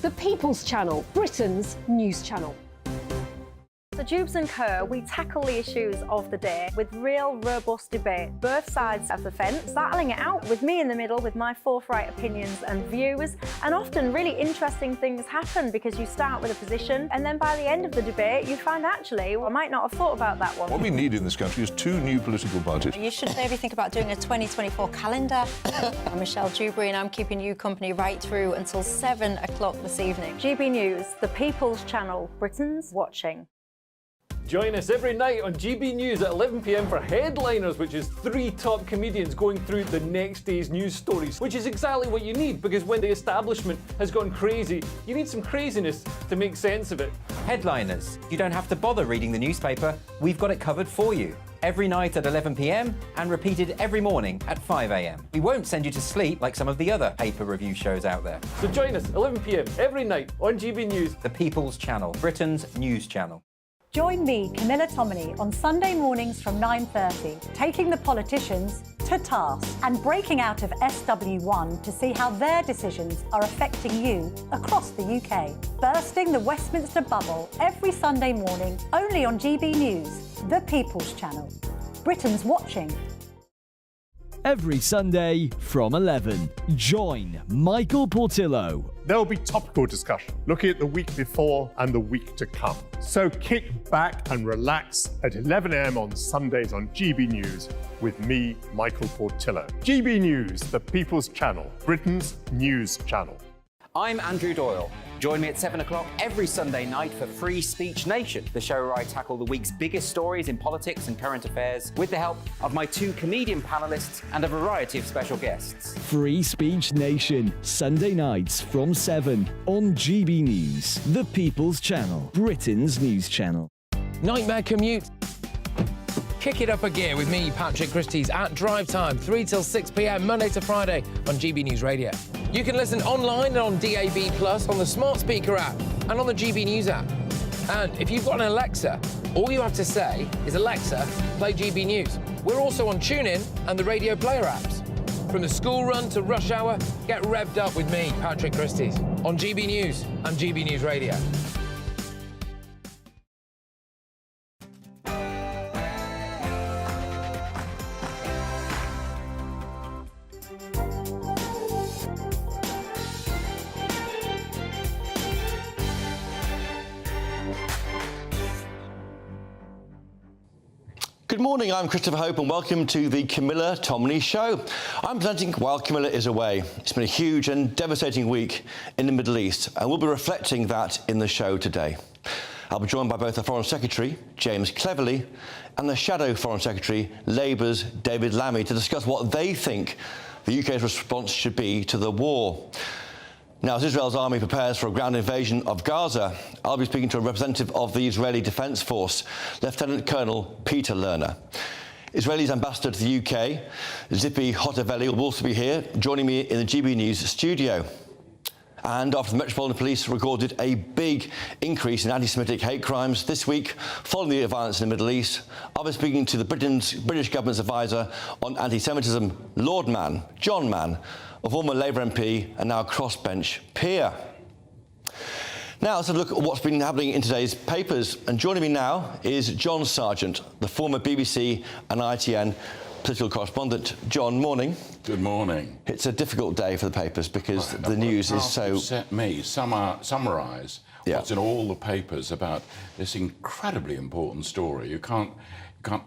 The People's Channel, Britain's news channel. So Jubes & Co, we tackle the issues of the day with real robust debate, both sides of the fence, battling it out with me in the middle with my forthright opinions and views. And often really interesting things happen because you start with a position and then by the end of the debate you find actually, well, I might not have thought about that one. What we need in this country is 2 new political parties. You should maybe think about doing a 2024 calendar. I'm Michelle Dewberry and I'm keeping you company right through until 7 o'clock this evening. GB News, the People's Channel, Britain's watching. Join us every night on GB News at 11 p.m. for Headliners, which is 3 top comedians going through the next day's news stories, which is exactly what you need, because when the establishment has gone crazy, you need some craziness to make sense of it. Headliners. You don't have to bother reading the newspaper. We've got it covered for you. Every night at 11 p.m. and repeated every morning at 5 a.m. We won't send you to sleep like some of the other paper review shows out there. So join us 11 p.m. every night on GB News. The People's Channel, Britain's news channel. Join me, Camilla Tominey, on Sunday mornings from 9:30, taking the politicians to task and breaking out of SW1 to see how their decisions are affecting you across the UK. Bursting the Westminster bubble every Sunday morning, only on GB News, the People's Channel. Britain's watching. Every Sunday from 11, join Michael Portillo. There will be topical discussion, looking at the week before and the week to come. So kick back and relax at 11 a.m. on Sundays on GB News with me, Michael Portillo. GB News, the People's Channel, Britain's news channel. I'm Andrew Doyle. Join me at 7 o'clock every Sunday night for Free Speech Nation, the show where I tackle the week's biggest stories in politics and current affairs with the help of my 2 comedian panellists and a variety of special guests. Free Speech Nation, Sunday nights from 7 on GB News, the People's Channel, Britain's news channel. Nightmare commute? Kick it up a gear with me, Patrick Christie's, at Drive Time, 3 till 6 p.m, Monday to Friday on GB News Radio. You can listen online and on DAB+, on the smart speaker app, and on the GB News app. And if you've got an Alexa, all you have to say is, Alexa, play GB News. We're also on TuneIn and the Radio Player apps. From the school run to rush hour, get revved up with me, Patrick Christie's, on GB News and GB News Radio. Good morning, I'm Christopher Hope and welcome to the Camilla Tominey Show. I'm presenting while Camilla is away. It's been a huge and devastating week in the Middle East and we'll be reflecting that in the show today. I'll be joined by both the Foreign Secretary, James Cleverly, and the Shadow Foreign Secretary, Labour's David Lammy, to discuss what they think the UK's response should be to the war. Now, as Israel's army prepares for a ground invasion of Gaza, I'll be speaking to a representative of the Israeli Defence Force, Lieutenant Colonel Peter Lerner. Israel's ambassador to the UK, Zippy Hotoveli, will also be here, joining me in the GB News studio. And after the Metropolitan Police recorded a big increase in anti-Semitic hate crimes this week following the violence in the Middle East, I'll be speaking to the British government's advisor on anti-Semitism, Lord Mann, John Mann, a former Labour MP and now crossbench peer. Now let's have a look at what's been happening in today's papers. And joining me now is John Sargent, the former BBC and ITN political correspondent. John, morning. Good morning. It's a difficult day for the papers because the news is so... Upset me. Summarise what's in all the papers about this incredibly important story. You can't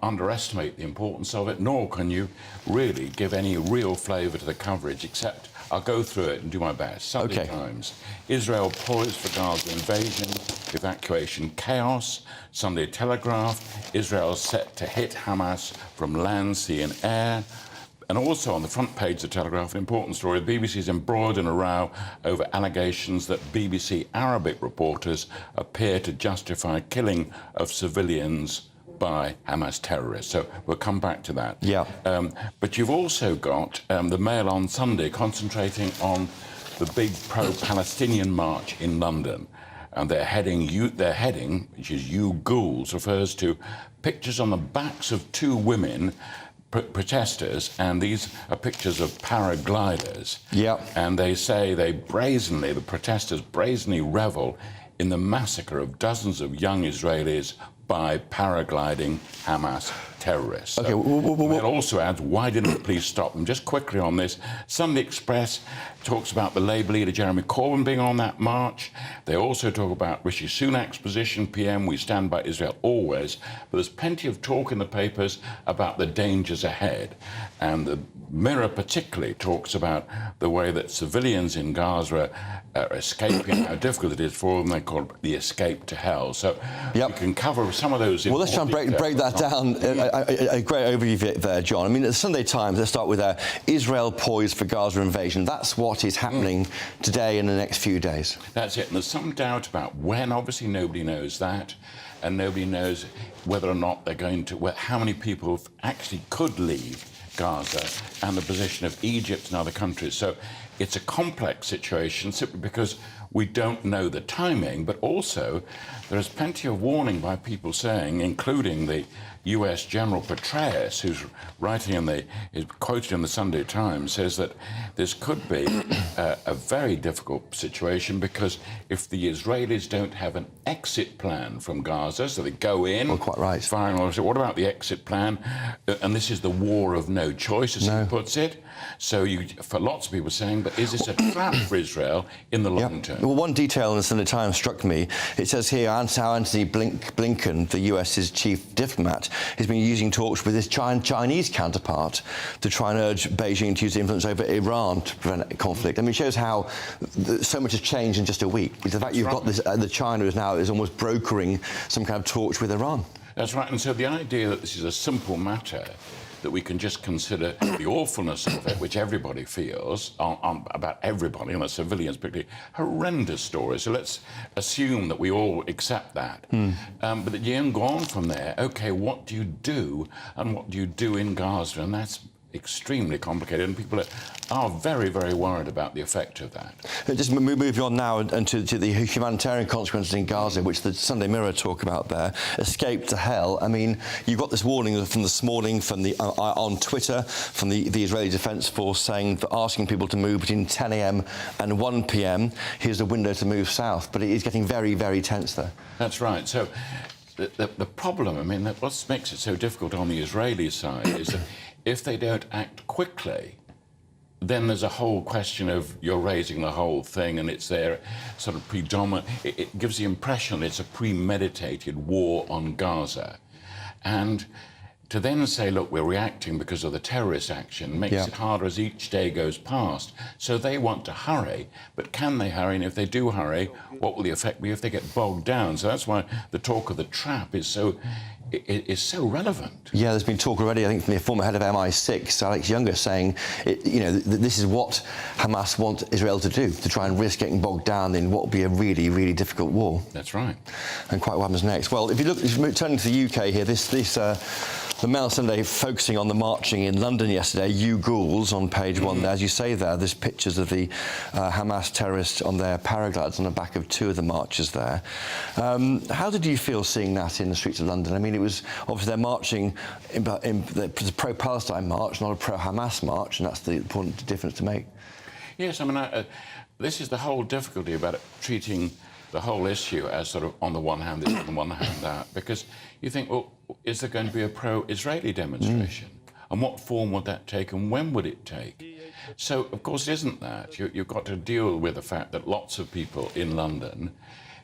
underestimate the importance of it, nor can you really give any real flavour to the coverage, except I'll go through it and do my best. Sunday Times. Israel poised for Gaza invasion, evacuation chaos. Sunday Telegraph. Israel set to hit Hamas from land, sea and air. And also on the front page of the Telegraph, an important story, the BBC's embroiled in a row over allegations that BBC Arabic reporters appear to justify killing of civilians by Hamas terrorists. So we'll come back to that. Yeah. But you've also got the Mail on Sunday concentrating on the big pro-Palestinian march in London. And their heading, which is "You Ghouls," refers to pictures on the backs of 2 women protesters, and these are pictures of paragliders. Yeah. And they say the protesters brazenly revel in the massacre of dozens of young Israelis by paragliding Hamas terrorists. Okay, It also adds, why didn't the police stop them? Just quickly on this, Sunday Express talks about the Labour leader Jeremy Corbyn being on that march. They also talk about Rishi Sunak's position, PM, we stand by Israel always. But there's plenty of talk in the papers about the dangers ahead. And the Mirror particularly talks about the way that civilians in Gaza are escaping, how difficult it is for them. They call it the escape to hell. So you can cover some of those. Well, let's try and break that down. A great overview there, John. I mean, at the Sunday Times, let's start with Israel poised for Gaza invasion. That's what is happening today in the next few days. That's it. And there's some doubt about when. Obviously, nobody knows that. And nobody knows whether or not they're going to, how many people actually could leave Gaza, and the position of Egypt and other countries. So it's a complex situation simply because we don't know the timing, but also there is plenty of warning by people saying, including the US General Petraeus, who's is quoted in the Sunday Times, says that this could be a very difficult situation because if the Israelis don't have an exit plan from Gaza, so they go in, quite right, firing, what about the exit plan? And this is the war of no choice, as he puts it. So for lots of people saying, but is this a trap for Israel in the long term? Well, one detail in the Sunday Times struck me. It says here how Anthony Blinken, the US's chief diplomat, has been using talks with his Chinese counterpart to try and urge Beijing to use influence over Iran to prevent conflict. I mean, it shows how so much has changed in just a week. The fact you've got this, the China is almost brokering some kind of talks with Iran. That's right. And so the idea that this is a simple matter, that we can just consider the awfulness of it, which everybody feels, about everybody, and the civilians particularly, horrendous stories. So let's assume that we all accept that. But that you then go on from there, OK, what do you do, and what do you do in Gaza? And that's extremely complicated, and people are very, very worried about the effect of that. Just moving on now and to the humanitarian consequences in Gaza, which the Sunday Mirror talk about there. Escape to hell. I mean, you've got this warning from this morning from on Twitter from the Israeli Defence Force saying, asking people to move between 10 a.m. and 1 p.m. Here's a window to move south, but it is getting very, very tense there. That's right. So the problem, I mean, what makes it so difficult on the Israeli side is that if they don't act quickly, then there's a whole question of you're raising the whole thing, and it's their sort of predominant. It gives the impression it's a premeditated war on Gaza. And to then say, look, we're reacting because of the terrorist action makes it harder as each day goes past. So they want to hurry, but can they hurry? And if they do hurry, what will the effect be if they get bogged down? So that's why the talk of the trap is so relevant. Yeah, there's been talk already, I think, from the former head of MI6, Alex Younger, saying, this is what Hamas want Israel to do, to try and risk getting bogged down in what will be a really, really difficult war. That's right. And quite what happens next. Well, if you look, turning to the UK here, the Mail Sunday focusing on the marching in London yesterday, you ghouls on page one there. As you say there's pictures of the Hamas terrorists on their paragliders on the back of two of the marchers there. How did you feel seeing that in the streets of London? I mean, it was obviously they're marching in the pro-Palestine march, not a pro-Hamas march, and that's the important difference to make. Yes, I mean, this is the whole difficulty about treating the whole issue as sort of on the one hand this, on the one hand that, because you think, well, is there going to be a pro-Israeli demonstration? And what form would that take, and when would it take? So, of course, it isn't that. You've got to deal with the fact that lots of people in London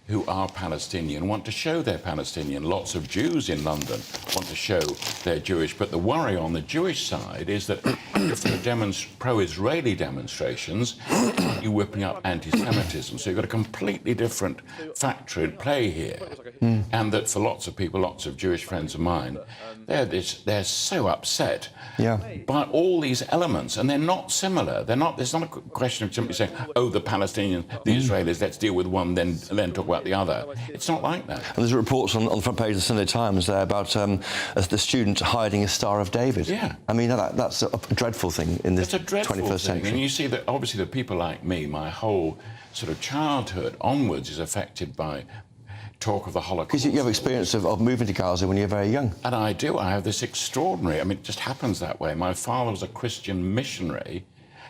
who are Palestinian want to show they're Palestinian. Lots of Jews in London want to show they're Jewish. But the worry on the Jewish side is that if there are pro-Israeli demonstrations, you're whipping up anti-Semitism. So you've got a completely different factor at play here. And that for lots of people, lots of Jewish friends of mine, they're so upset by all these elements, and they're not similar. There's not a question of simply saying, oh, the Palestinians, the Israelis, let's deal with one, then talk about the other. It's not like that. And there's reports on the front page of the Sunday Times there about the student hiding a Star of David. Yeah. I mean, that's a dreadful thing in this 21st century. And you see that obviously the people like me, my whole sort of childhood onwards is affected by talk of the Holocaust. Because you have experience of moving to Gaza when you're very young. And I do. I have this extraordinary, I mean, it just happens that way. My father was a Christian missionary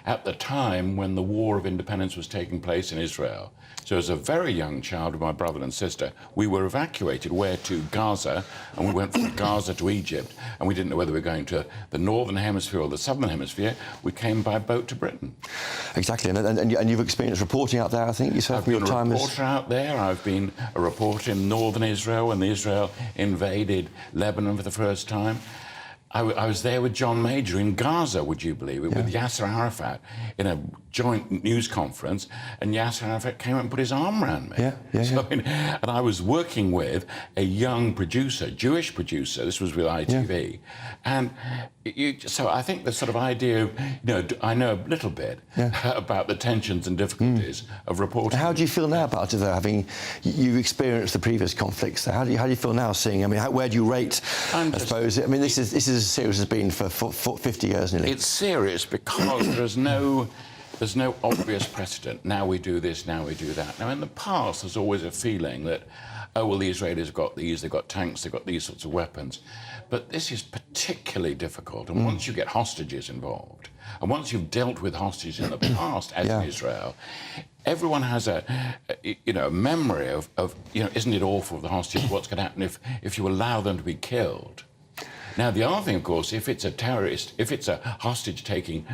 at the time when the War of Independence was taking place in Israel. So as a very young child with my brother and sister, we were evacuated, where to? Gaza, and we went from Gaza to Egypt, and we didn't know whether we were going to the Northern Hemisphere or the Southern Hemisphere. We came by boat to Britain. Exactly, and you've experienced reporting out there, I think, yourself. I've been a reporter out there. I've been a reporter in northern Israel when Israel invaded Lebanon for the first time. I was there with John Major in Gaza, would you believe it, with Yasser Arafat in a joint news conference, and Yasser Arafat came and put his arm around me. And I was working with a young producer, Jewish producer, this was with ITV, and so I think the sort of idea of, I know a little bit about the tensions and difficulties of reporting. How do you feel now about it, though, having you've experienced the previous conflicts? How do you feel now, seeing, I mean, where do you rate, I suppose, I mean, this is as serious as it's been for 50 years nearly. It's serious because there's no obvious precedent. Now we do this, now we do that. Now, in the past, there's always a feeling that, oh, well, the Israelis have got these, they've got tanks, they've got these sorts of weapons. But this is particularly difficult. And once you get hostages involved, and once you've dealt with hostages in the past, as in Israel, everyone has a memory of, isn't it awful, the hostages, what's going to happen if you allow them to be killed? Now, the other thing, of course, if it's a terrorist, if it's a hostage-taking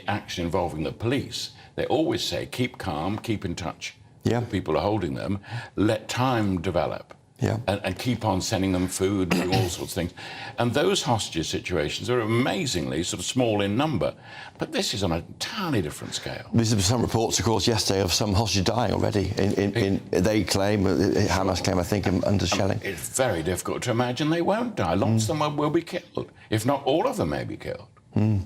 action involving the police, they always say, keep calm, keep in touch with people who are holding them, let time develop. And keep on sending them food, doing all sorts of things. And those hostage situations are amazingly sort of small in number. But this is on an entirely different scale. There's some reports, of course, yesterday of some hostages dying already. They claim, Hamas claim, I think, under shelling. It's very difficult to imagine they won't die. Lots of them will be killed. If not all of them may be killed. You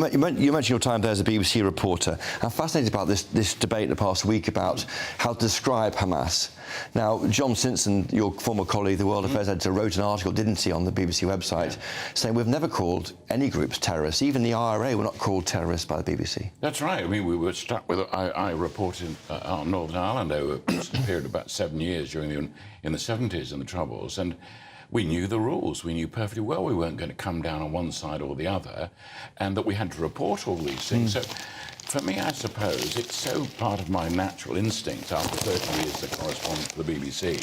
mentioned your time there as a BBC reporter. I'm fascinated about this debate the past week about how to describe Hamas. Now, John Simpson, your former colleague, the World Affairs editor, wrote an article, didn't he, on the BBC website, saying we've never called any groups terrorists. Even the IRA were not called terrorists by the BBC. That's right. I mean, we were stuck with... I reported on Northern Ireland over a period of about 7 years in the 70s in the Troubles, and we knew the rules. We knew perfectly well we weren't going to come down on one side or the other, and that we had to report all these things. So, for me, I suppose it's so part of my natural instinct after 30 years as a correspondent for the BBC,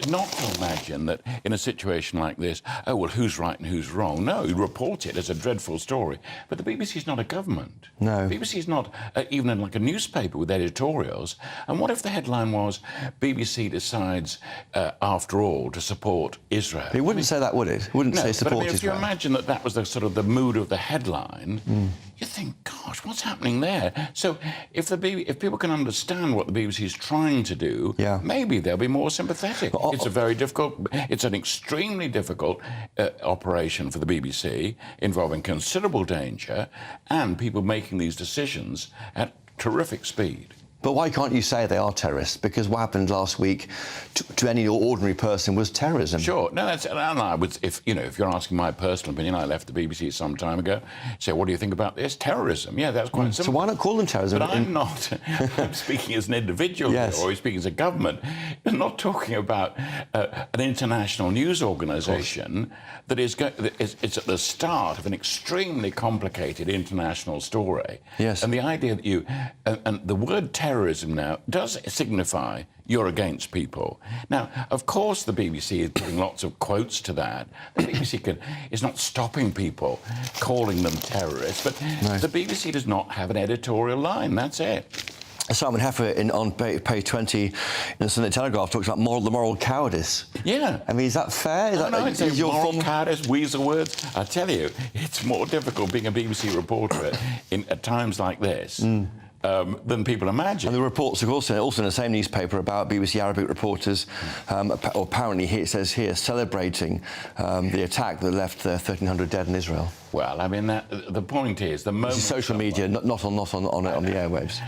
not to imagine that in a situation like this, oh, well, who's right and who's wrong? No, you report it as a dreadful story. But the BBC is not a government. No. The BBC is not even like a newspaper with editorials. And what if the headline was, BBC decides, after all, to support Israel? It wouldn't say that, would it? It wouldn't say support Israel. If you imagine that was the sort of the mood of the headline, you think, gosh, what's happening there? So if people can understand what the BBC is trying to do, maybe they'll be more sympathetic. It's an extremely difficult operation for the BBC, involving considerable danger and people making these decisions at terrific speed. But why can't you say they are terrorists? Because what happened last week to any ordinary person was terrorism. Sure. No, and I would, if you're asking my personal opinion, I left the BBC some time ago. So what do you think about this? Terrorism. Yeah, that's quite simple. So why not call them terrorism? But I'm not. I'm speaking as an individual or speaking as a government. I'm not talking about an international news organisation that is it's at the start of an extremely complicated international story. Yes. And the idea that and the word terrorism now does signify you're against people. Now, of course, the BBC is putting lots of quotes to that. The BBC is not stopping people calling them terrorists, but the BBC does not have an editorial line. That's it. Simon Heffer on page 20 in the Sunday Telegraph talks about the moral cowardice. Yeah. I mean, is that fair? Is your moral cowardice, weasel words? I tell you, it's more difficult being a BBC reporter at times like this. Than people imagine. And the reports are also in the same newspaper about BBC Arabic reporters, apparently it says here, celebrating the attack that left 1,300 dead in Israel. Well, I mean, the point is, the moment... This is social media, not on the airwaves.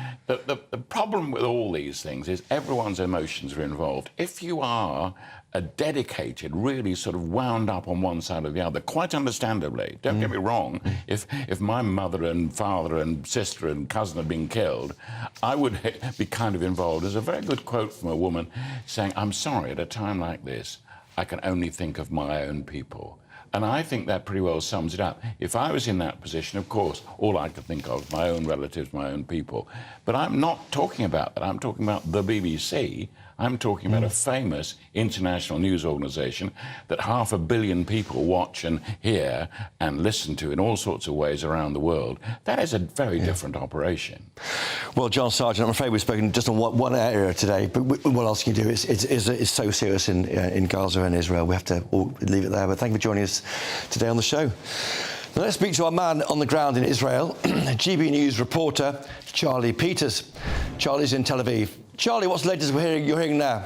The problem with all these things is everyone's emotions are involved. If you are a dedicated, really sort of wound up on one side or the other, quite understandably, don't get me wrong, if my mother and father and sister and cousin had been killed, I would be kind of involved. There's a very good quote from a woman saying, "I'm sorry, at a time like this, I can only think of my own people." And I think that pretty well sums it up. If I was in that position, of course, all I could think of was my own relatives, my own people. But I'm not talking about that. I'm talking about the BBC. I'm talking about a famous international news organisation that 500 million people watch and hear and listen to in all sorts of ways around the world. That is a very different operation. Well, John Sargent, I'm afraid we've spoken just on one area today, but what else can you do? It's so serious in Gaza and Israel. We have to leave it there. But thank you for joining us today on the show. Now let's speak to our man on the ground in Israel, GB News reporter Charlie Peters. Charlie's in Tel Aviv. Charlie, what's the latest you're hearing now?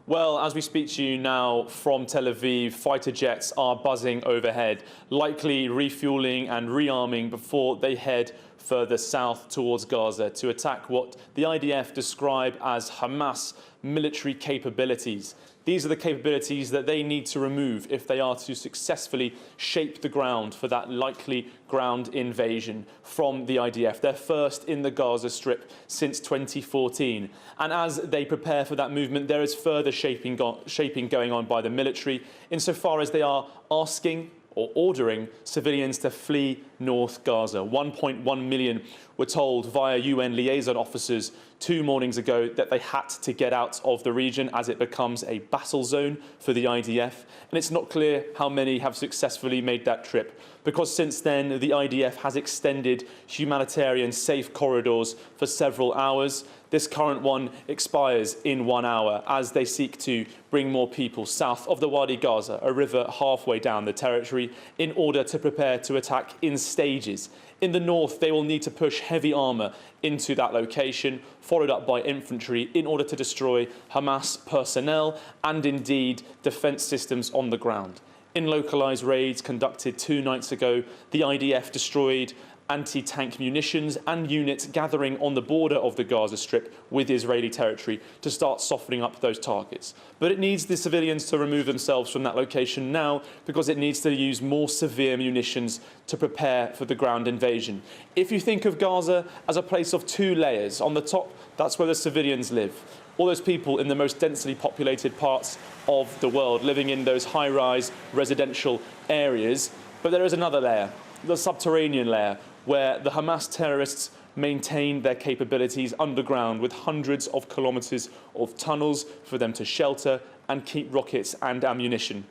Well, as we speak to you now from Tel Aviv, fighter jets are buzzing overhead, likely refueling and rearming before they head further south towards Gaza to attack what the IDF describe as Hamas military capabilities. These are the capabilities that they need to remove if they are to successfully shape the ground for that likely ground invasion from the IDF. They're first in the Gaza Strip since 2014. And as they prepare for that movement, there is further shaping going on by the military, insofar as they are asking or ordering civilians to flee North Gaza. 1.1 million were told via UN liaison officers 2 mornings ago that they had to get out of the region as it becomes a battle zone for the IDF. And it's not clear how many have successfully made that trip, because since then the IDF has extended humanitarian safe corridors for several hours. This current one expires in 1 hour as they seek to bring more people south of the Wadi Gaza, a river halfway down the territory, in order to prepare to attack in stages. In the north, they will need to push heavy armour into that location, followed up by infantry, in order to destroy Hamas personnel and indeed defence systems on the ground. In localised raids conducted 2 nights ago, the IDF destroyed anti-tank munitions and units gathering on the border of the Gaza Strip with Israeli territory to start softening up those targets. But it needs the civilians to remove themselves from that location now, because it needs to use more severe munitions to prepare for the ground invasion. If you think of Gaza as a place of 2 layers, on the top, that's where the civilians live. All those people in the most densely populated parts of the world, living in those high-rise residential areas. But there is another layer, the subterranean layer, where the Hamas terrorists maintain their capabilities underground with hundreds of kilometres of tunnels for them to shelter and keep rockets and ammunition.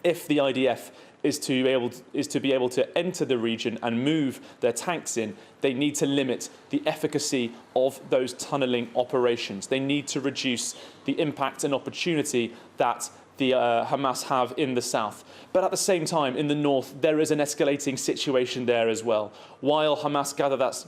If the IDF is to be able to enter the region and move their tanks in, they need to limit the efficacy of those tunnelling operations. They need to reduce the impact and opportunity that the Hamas have in the south. But at the same time, in the north, there is an escalating situation there as well. While Hamas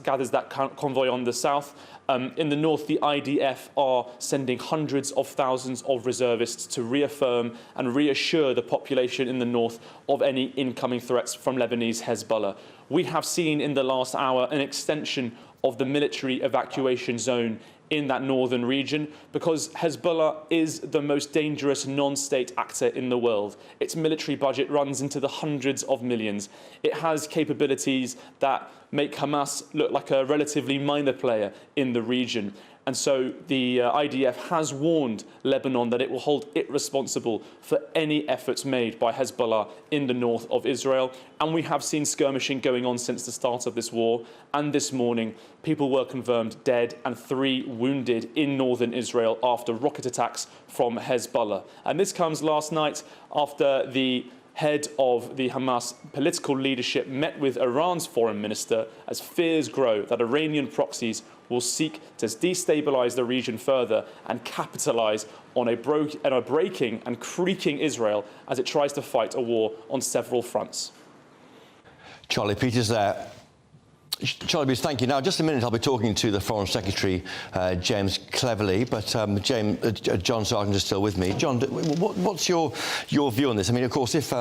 gathers that convoy on the south, in the north, the IDF are sending hundreds of thousands of reservists to reaffirm and reassure the population in the north of any incoming threats from Lebanese Hezbollah. We have seen in the last hour an extension of the military evacuation zone in that northern region, because Hezbollah is the most dangerous non-state actor in the world. Its military budget runs into the hundreds of millions. It has capabilities that make Hamas look like a relatively minor player in the region. And so the IDF has warned Lebanon that it will hold it responsible for any efforts made by Hezbollah in the north of Israel. And we have seen skirmishing going on since the start of this war. And this morning, people were confirmed dead and 3 wounded in northern Israel after rocket attacks from Hezbollah. And this comes last night after the head of the Hamas political leadership met with Iran's foreign minister as fears grow that Iranian proxies will seek to destabilise the region further and capitalise on a breaking and creaking Israel as it tries to fight a war on several fronts. Charlie Peters there. Charlie, thank you. Now, just a minute, I'll be talking to the Foreign Secretary, James Cleverly, but John Sargent is still with me. John, what's your view on this? I mean, of course, if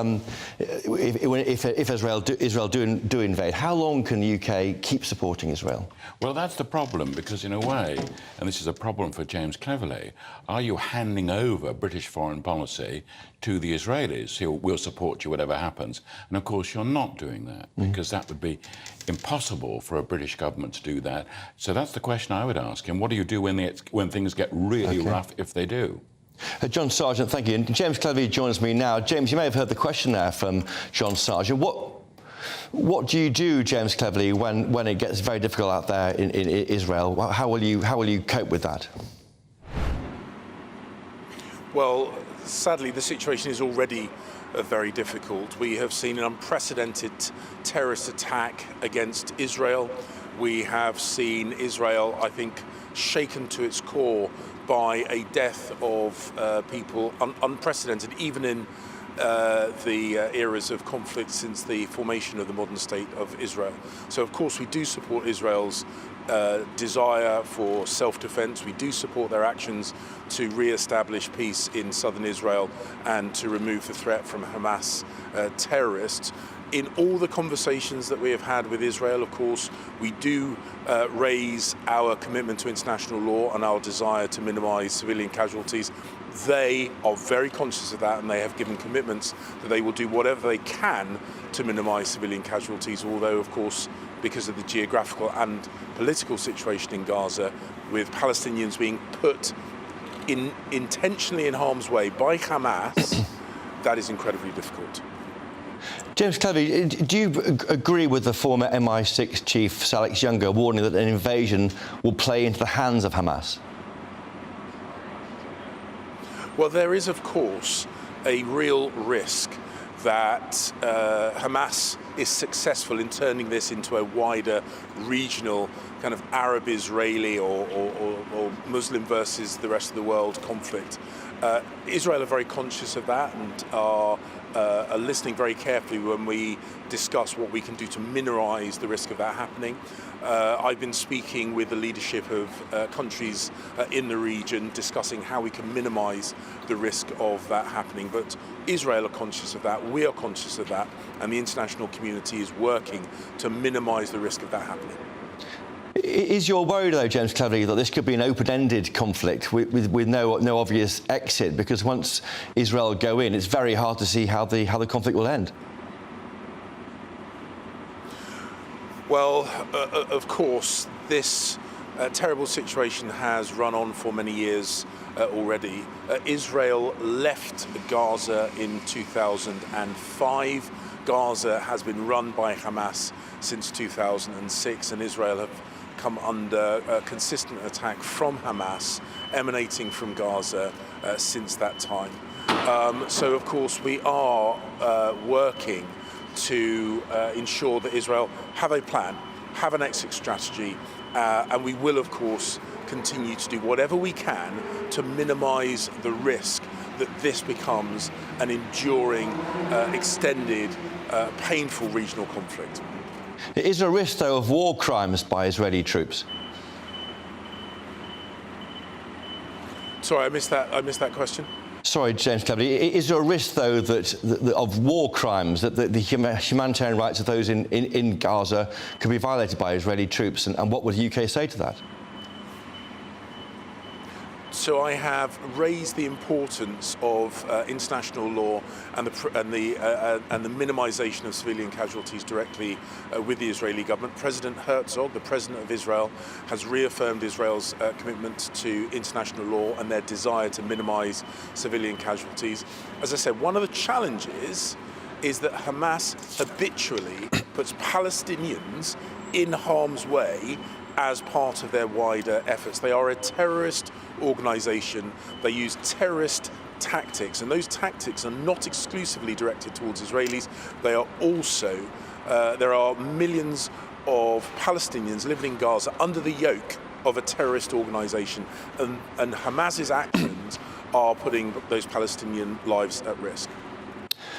Israel do invade, how long can the UK keep supporting Israel? Well, that's the problem, because in a way, and this is a problem for James Cleverly, are you handing over British foreign policy to the Israelis who will support you whatever happens? And of course, you're not doing that, because that would be impossible for a British government to do that. So that's the question I would ask him. What do you do when things get really rough, if they do? John Sargent, thank you. And James Cleverly joins me now. James, you may have heard the question there from John Sargent. What do you do, James Cleverly, when it gets very difficult out there in Israel? How will you cope with that? Well, sadly, the situation is already very difficult. We have seen an unprecedented terrorist attack against Israel. We have seen Israel, I think, shaken to its core by a death of people unprecedented, even in the eras of conflict since the formation of the modern state of Israel. So, of course, we do support Israel's desire for self-defense. We do support their actions to re-establish peace in southern Israel and to remove the threat from Hamas terrorists. In all the conversations that we have had with Israel, of course, we do raise our commitment to international law and our desire to minimize civilian casualties. They are very conscious of that, and they have given commitments that they will do whatever they can to minimize civilian casualties, although, of course, because of the geographical and political situation in Gaza, with Palestinians being put intentionally in harm's way by Hamas, that is incredibly difficult. James Cleverly, do you agree with the former MI6 chief, Alex Younger, warning that an invasion will play into the hands of Hamas? Well, there is, of course, a real risk that Hamas is successful in turning this into a wider regional kind of Arab-Israeli or Muslim versus the rest of the world conflict. Israel are very conscious of that and are listening very carefully when we discuss what we can do to minimise the risk of that happening. I've been speaking with the leadership of countries in the region, discussing how we can minimise the risk of that happening. But Israel are conscious of that, we are conscious of that, and the international community is working to minimise the risk of that happening. Is your worry, though, James Cleverly, that this could be an open-ended conflict with no obvious exit? Because once Israel go in, it's very hard to see how the conflict will end. Well, of course, this terrible situation has run on for many years already. Israel left Gaza in 2005. Gaza has been run by Hamas since 2006, and Israel have come under a consistent attack from Hamas emanating from Gaza since that time. So, of course, we are working to ensure that Israel have a plan, have an exit strategy, and we will, of course, continue to do whatever we can to minimise the risk that this becomes an enduring, extended, painful regional conflict. Is there a risk, though, of war crimes by Israeli troops? Sorry, I missed that question. Sorry, James Cleverly. Is there a risk, though, that of war crimes, that the humanitarian rights of those in Gaza could be violated by Israeli troops? And what would the UK say to that? So I have raised the importance of international law and the minimisation of civilian casualties directly with the Israeli government. President Herzog, the president of Israel, has reaffirmed Israel's commitment to international law and their desire to minimise civilian casualties. As I said, one of the challenges is that Hamas habitually puts Palestinians in harm's way as part of their wider efforts. They are a terrorist organisation. They use terrorist tactics, and those tactics are not exclusively directed towards Israelis. They are also, there are millions of Palestinians living in Gaza under the yoke of a terrorist organisation, and Hamas's actions are putting those Palestinian lives at risk.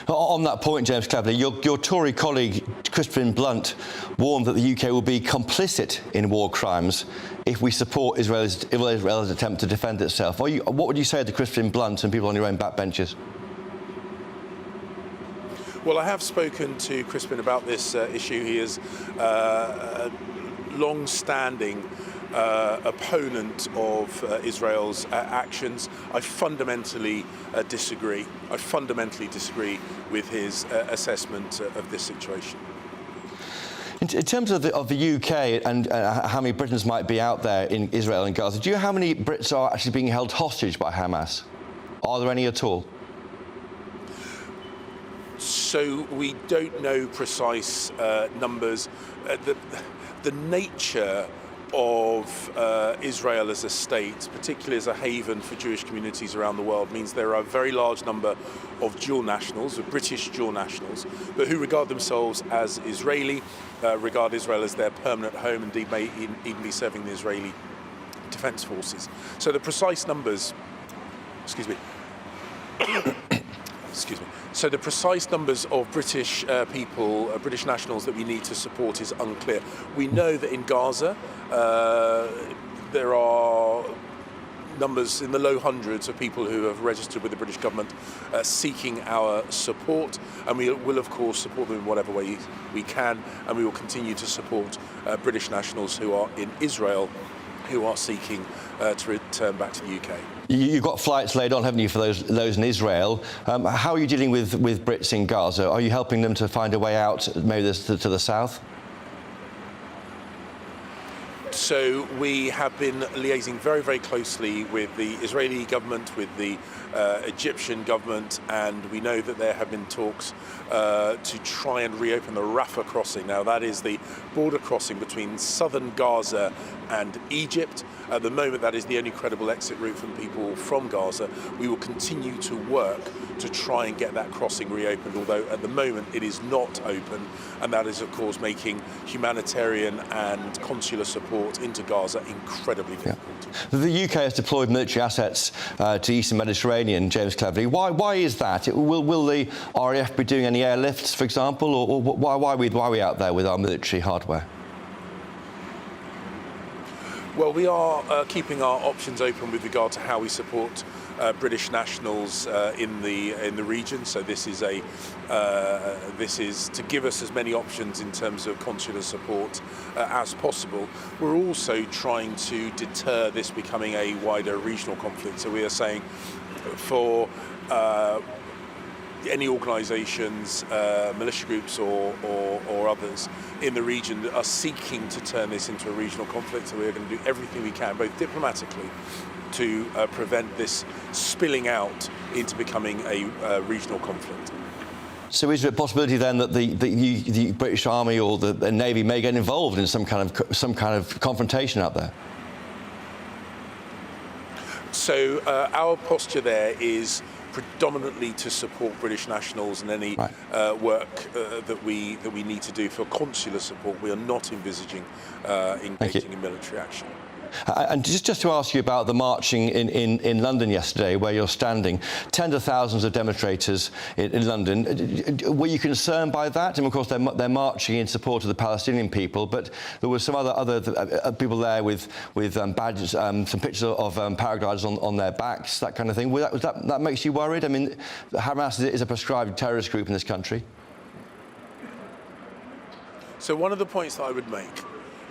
On that point, James Cleverly, your Tory colleague Crispin Blunt warned that the UK will be complicit in war crimes if we support Israel's attempt to defend itself. What would you say to Crispin Blunt and people on your own backbenches? Well, I have spoken to Crispin about this issue. He is a long-standing opponent of Israel's actions. I fundamentally disagree. I fundamentally disagree with his assessment of this situation. In terms of the UK and how many Britons might be out there in Israel and Gaza, do you know how many Brits are actually being held hostage by Hamas? Are there any at all? So we don't know precise numbers. The nature of Israel as a state, particularly as a haven for Jewish communities around the world, means there are a very large number of dual nationals, of British dual nationals, but who regard themselves as Israeli, regard Israel as their permanent home, indeed may even be serving the Israeli Defence Forces. So the precise numbers, excuse me, so the precise numbers of British people, British nationals that we need to support is unclear. We know that in Gaza there are numbers in the low hundreds of people who have registered with the British government seeking our support, and we will of course support them in whatever way we can, and we will continue to support British nationals who are in Israel who are seeking to return back to the UK. You've got flights laid on, haven't you, for those in Israel? How are you dealing with Brits in Gaza? Are you helping them to find a way out, maybe to the south? So we have been liaising very, very closely with the Israeli government, with the Egyptian government, and we know that there have been talks to try and reopen the Rafah crossing. Now, that is the border crossing between southern Gaza and Egypt. At the moment, that is the only credible exit route from people from Gaza. We will continue to work to try and get that crossing reopened, although at the moment it is not open, and that is, of course, making humanitarian and consular support into Gaza incredibly difficult. Yeah. The UK has deployed military assets to the Eastern Mediterranean, James Cleverly. Why is that? Will the RAF be doing any airlifts, for example, or why are we out there with our military hardware? Well, we are keeping our options open with regard to how we support British nationals in the region. So this is to give us as many options in terms of consular support as possible. We're also trying to deter this becoming a wider regional conflict. So we are saying for any organisations, militia groups or others in the that are seeking to turn this into a regional conflict. So we're going to do everything we can, both diplomatically, to prevent this spilling out into becoming a regional conflict. So is there a possibility then that the British Army or the Navy may get involved in some kind of confrontation out there? So our posture there is predominantly to support British nationals and any work that we need to do for consular support. We are not envisaging engaging in military action. And just to ask you about the marching in London yesterday, where you're standing, tens of thousands of demonstrators in London. Were you concerned by that? And of course, they're marching in support of the Palestinian people, but there were some other people there with badges, some pictures of paragliders on their backs, that kind of thing. That makes you worried? I mean, Hamas is a proscribed terrorist group in this country. So one of the points that I would make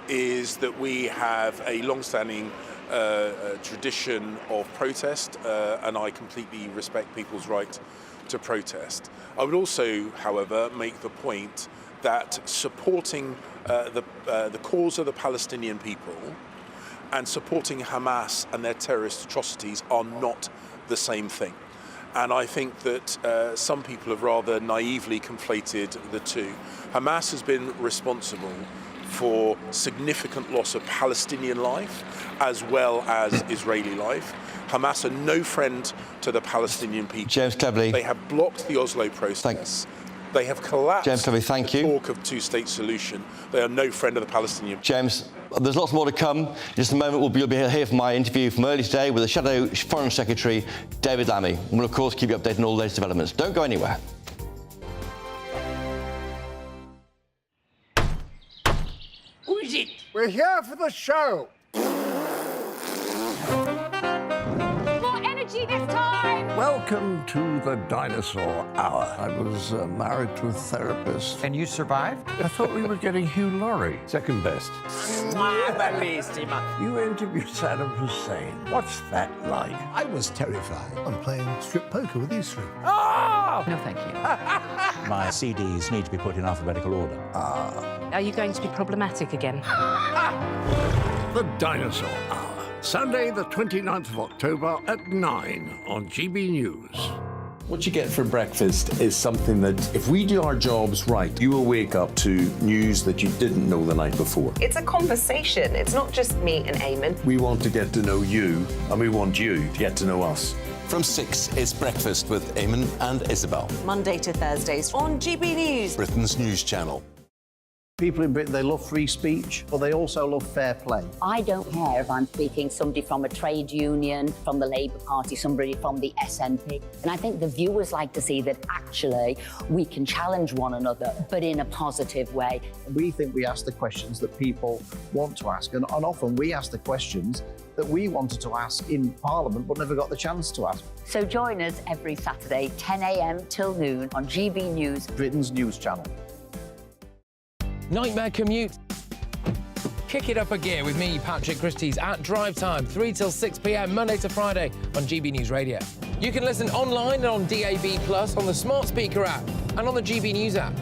is that we have a long-standing tradition of protest, and I completely respect people's right to protest. I would also, however, make the point that supporting the cause of the Palestinian people and supporting Hamas and their terrorist atrocities are not the same thing. And I think that some people have rather naively conflated the two. Hamas has been responsible for significant loss of Palestinian life as well as Israeli life. Hamas are no friend to the Palestinian people. James Cleverly. They have blocked the Oslo process. They have collapsed James Cleverly, thank you. Talk of two-state solution. They are no friend of the Palestinian people. James, there's lots more to come. In just a moment, you'll be here for my interview from early today with the Shadow Foreign Secretary, David Lammy. And we'll, of course, keep you updated on all the latest developments. Don't go anywhere. we're here for the show. More energy this time! Welcome to the Dinosaur Hour. I was married to a therapist. And you survived? I thought we were getting Hugh Laurie. Second best. You interviewed Saddam Hussein. What's that like? I was terrified. I'm playing strip poker with these three. Oh! No, thank you. My CDs need to be put in alphabetical order. Are you going to be problematic again? The Dinosaur Hour. Sunday, the 29th of October at 9 on GB News. What you get for breakfast is something that, if we do our jobs right, you will wake up to news that you didn't know the night before. It's a conversation. It's not just me and Eamon. We want to get to know you, and we want you to get to know us. From 6, it's Breakfast with Eamon and Isabel. Monday to Thursdays on GB News. Britain's news channel. People in Britain, they love free speech, but they also love fair play. I don't care if I'm speaking somebody from a trade union, from the Labour Party, somebody from the SNP. And I think the viewers like to see that actually we can challenge one another, but in a positive way. We think we ask the questions that people want to ask, and often we ask the questions that we wanted to ask in Parliament but never got the chance to ask. So join us every Saturday, 10 a.m. till noon on GB News, Britain's news channel. Nightmare commute. Kick it up a gear with me, Patrick Christie's at Drive Time, 3 till 6 p.m, Monday to Friday on GB News Radio. You can listen online and on DAB+, on the smart speaker app and on the GB News app.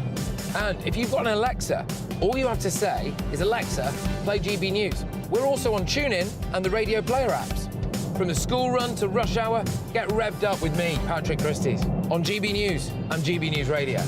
And if you've got an Alexa, all you have to say is, Alexa, play GB News. We're also on TuneIn and the Radio Player apps. From the school run to rush hour, get revved up with me, Patrick Christie's, on GB News and GB News Radio.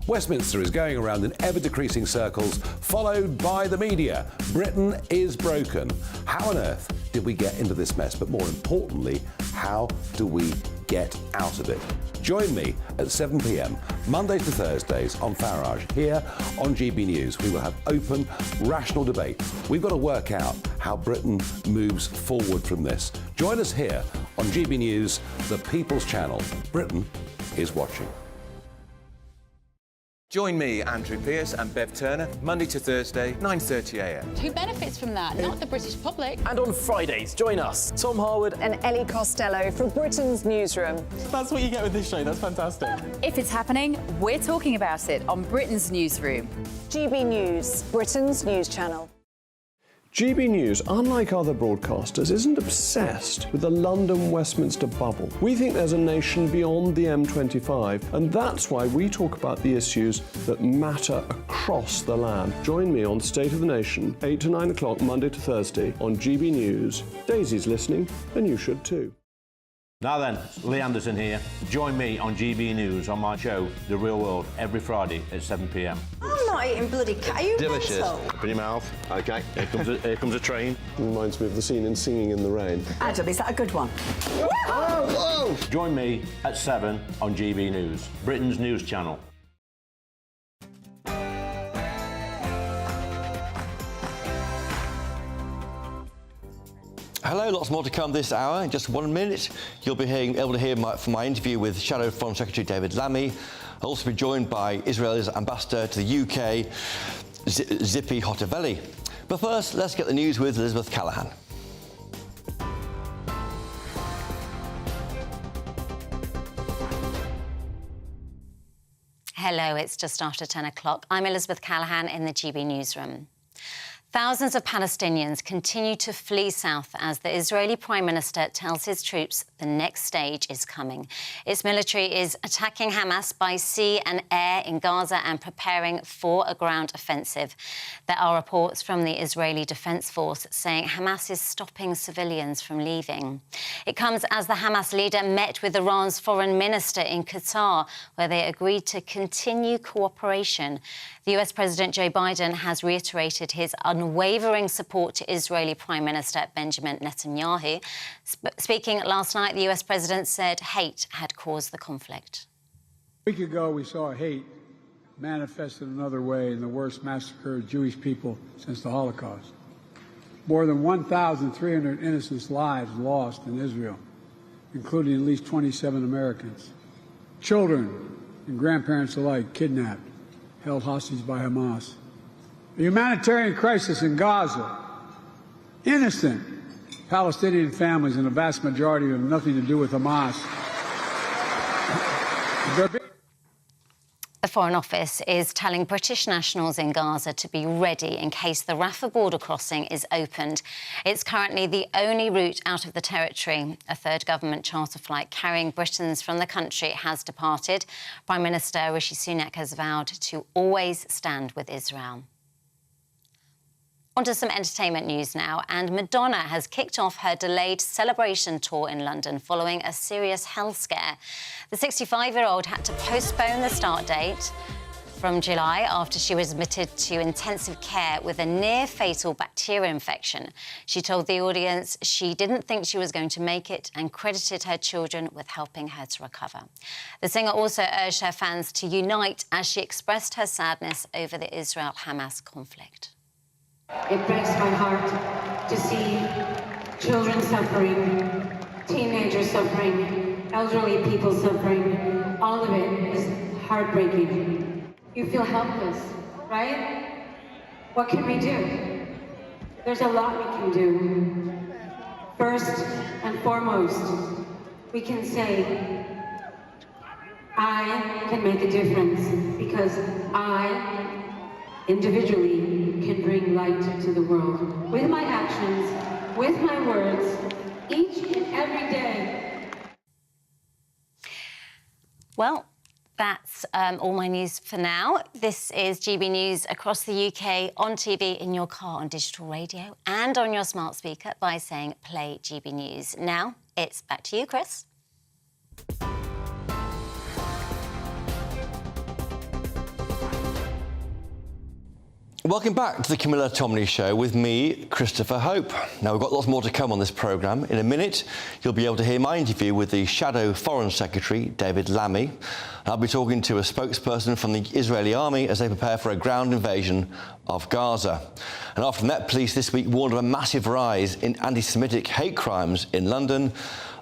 Westminster is going around in ever-decreasing circles, followed by the media. Britain is broken. How on earth did we get into this mess? But more importantly, how do we get out of it? Join me at 7 p.m, Mondays to Thursdays on Farage, here on GB News. We will have open, rational debate. We've got to work out how Britain moves forward from this. Join us here on GB News, the People's Channel. Britain is watching. Join me, Andrew Pearce and Bev Turner, Monday to Thursday, 9:30 a.m. Who benefits from that? Not the British public. And on Fridays, join us, Tom Harwood And Ellie Costello from Britain's Newsroom. That's what you get with this show. That's fantastic. If it's happening, we're talking about it on Britain's Newsroom. GB News, Britain's news channel. GB News, unlike other broadcasters, isn't obsessed with the London-Westminster bubble. We think there's a nation beyond the M25, and that's why we talk about the issues that matter across the land. Join me on State of the Nation, 8 to 9 o'clock, Monday to Thursday, on GB News. Daisy's listening, and you should too. Now then, Lee Anderson here. Join me on GB News on my show, The Real World, every Friday at 7 p.m. I'm not eating bloody cat. Are you Delicious. mental? Open your mouth. OK, here comes a train. Reminds me of the scene in Singing in the Rain. Adam, is that a good one? Whoa! Join me at 7 on GB News, Britain's news channel. Hello, lots more to come this hour. In just 1 minute, you'll be able to hear from my interview with Shadow Foreign Secretary David Lammy. I'll also be joined by Israel's ambassador to the UK, Zippy Hotovelli. But first, let's get the news with Elizabeth Callaghan. Hello, it's just after 10 o'clock. I'm Elizabeth Callaghan in the GB Newsroom. Thousands of Palestinians continue to flee south as the Israeli Prime Minister tells his troops the next stage is coming. Its military is attacking Hamas by sea and air in Gaza and preparing for a ground offensive. There are reports from the Israeli Defense Force saying Hamas is stopping civilians from leaving. It comes as the Hamas leader met with Iran's foreign minister in Qatar, where they agreed to continue cooperation. The US President Joe Biden has reiterated his unwavering support to Israeli Prime Minister Benjamin Netanyahu. Speaking last night, the US President said hate had caused the conflict. A week ago, we saw hate manifested another way in the worst massacre of Jewish people since the Holocaust. More than 1,300 innocent lives lost in Israel, including at least 27 Americans. Children and grandparents alike kidnapped, held hostage by Hamas. The humanitarian crisis in Gaza, innocent Palestinian families, and the vast majority have nothing to do with Hamas. The Foreign Office is telling British nationals in Gaza to be ready in case the Rafah border crossing is opened. It's currently the only route out of the territory. A third government charter flight carrying Britons from the country has departed. Prime Minister Rishi Sunak has vowed to always stand with Israel. On to some entertainment news now, and Madonna has kicked off her delayed celebration tour in London following a serious health scare. The 65-year-old had to postpone the start date from July after she was admitted to intensive care with a near-fatal bacteria infection. She told the audience she didn't think she was going to make it and credited her children with helping her to recover. The singer also urged her fans to unite as she expressed her sadness over the Israel-Hamas conflict. It breaks my heart to see children suffering, teenagers suffering, elderly people suffering. All of it is heartbreaking. You feel helpless, right? What can we do? There's a lot we can do. First and foremost, we can say, I can make a difference because I individually can bring light to the world. With my actions, with my words, each and every day. Well, that's all my news for now. This is GB News across the UK, on TV, in your car, on digital radio, and on your smart speaker by saying play GB News. Now, it's back to you, Chris. Welcome back to the Camilla Tominey Show with me, Christopher Hope. Now, we've got lots more to come on this programme. In a minute, you'll be able to hear my interview with the Shadow Foreign Secretary, David Lammy. I'll be talking to a spokesperson from the Israeli army as they prepare for a ground invasion of Gaza. And after the Met Police this week warned of a massive rise in anti-Semitic hate crimes in London,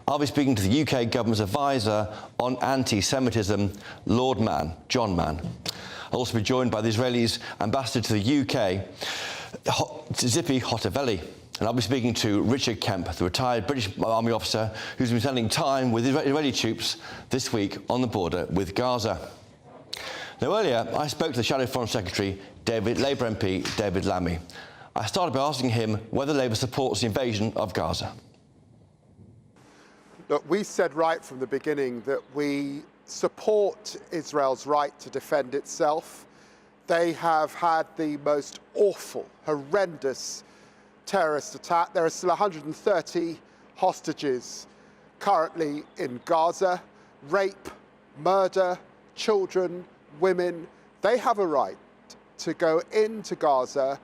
I'll be speaking to the UK government's advisor on anti-Semitism, Lord Mann, John Mann. I'll also be joined by the Israelis' ambassador to the UK, Zippy Hotavelli. And I'll be speaking to Richard Kemp, the retired British Army officer who's been spending time with Israeli troops this week on the border with Gaza. Now, earlier, I spoke to the Shadow Foreign Secretary, Labour MP David Lammy. I started by asking him whether Labour supports the invasion of Gaza. Look, we said right from the beginning that we support Israel's right to defend itself. They have had the most awful, horrendous terrorist attack. There are still 130 hostages currently in Gaza. Rape, murder, children, women. They have a right to go into Gaza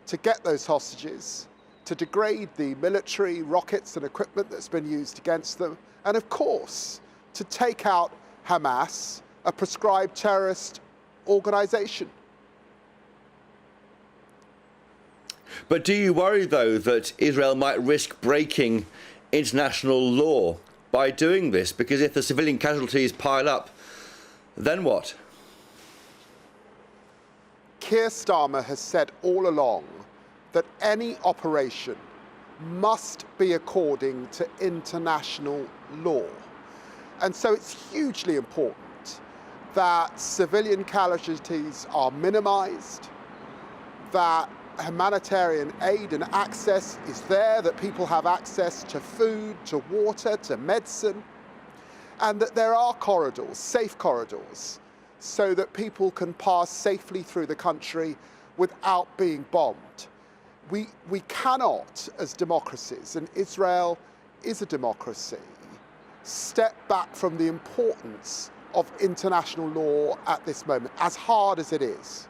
to get those hostages, to degrade the military rockets and equipment that's been used against them, and of course, to take out Hamas, a proscribed terrorist organisation. But do you worry, though, that Israel might risk breaking international law by doing this? Because if the civilian casualties pile up, then what? Keir Starmer has said all along that any operation must be according to international law. And so it's hugely important that civilian casualties are minimised, that humanitarian aid and access is there, that people have access to food, to water, to medicine, and that there are corridors, safe corridors, so that people can pass safely through the country without being bombed. We cannot, as democracies, and Israel is a democracy, step back from the importance of international law at this moment, as hard as it is.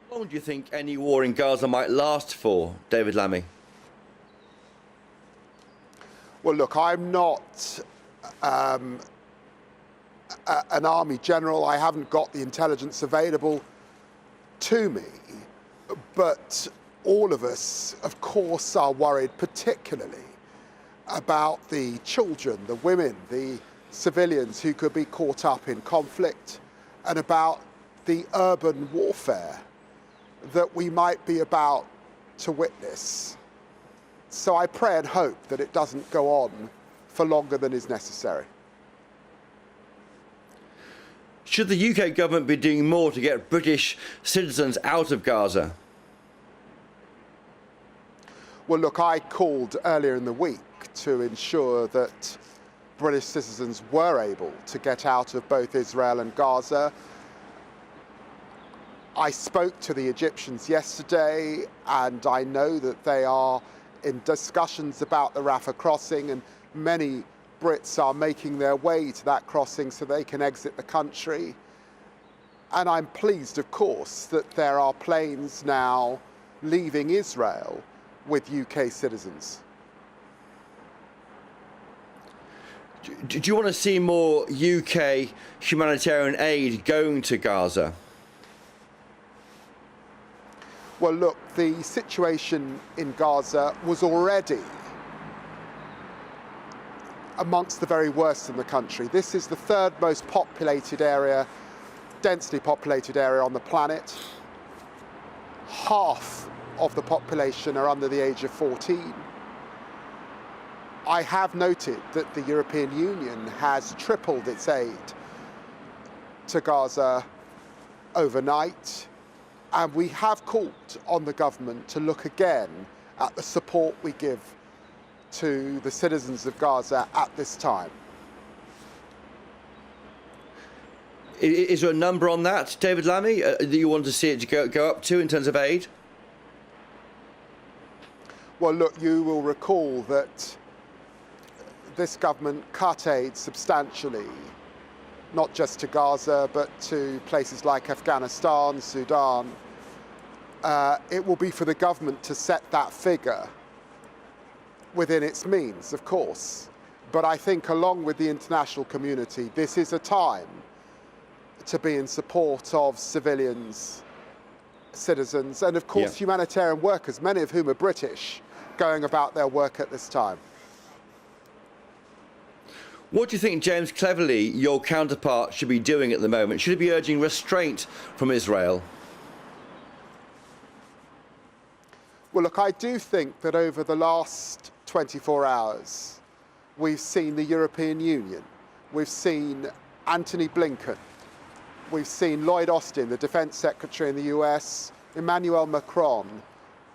How long do you think any war in Gaza might last for, David Lammy? Well, look, I'm not an army general. I haven't got the intelligence available to me, but all of us, of course, are worried particularly about the children, the women, the civilians who could be caught up in conflict, and about the urban warfare that we might be about to witness. So I pray and hope that it doesn't go on for longer than is necessary. Should the UK government be doing more to get British citizens out of Gaza? Well, look, I called earlier in the week to ensure that British citizens were able to get out of both Israel and Gaza. I spoke to the Egyptians yesterday, and I know that they are in discussions about the Rafah crossing, and many Brits are making their way to that crossing so they can exit the country. And I'm pleased, of course, that there are planes now leaving Israel with UK citizens. Do you want to see more UK humanitarian aid going to Gaza? Well, look, the situation in Gaza was already amongst the very worst in the country. This is the third most populated area, densely populated area on the planet. Half of the population are under the age of 14. I have noted that the European Union has tripled its aid to Gaza overnight, and we have called on the government to look again at the support we give to the citizens of Gaza at this time. Is there a number on that, David Lammy, that you want to see it go up to in terms of aid? Well, look, you will recall that this government cut aid substantially, not just to Gaza, but to places like Afghanistan, Sudan. It will be for the government to set that figure within its means, of course. But I think along with the international community, this is a time to be in support of civilians, citizens, and of course humanitarian workers, many of whom are British, going about their work at this time. What do you think James Cleverly, your counterpart, should be doing at the moment? Should he be urging restraint from Israel? Well, look, I do think that over the last 24 hours, we've seen the European Union, we've seen Antony Blinken, we've seen Lloyd Austin, the Defense Secretary in the US, Emmanuel Macron,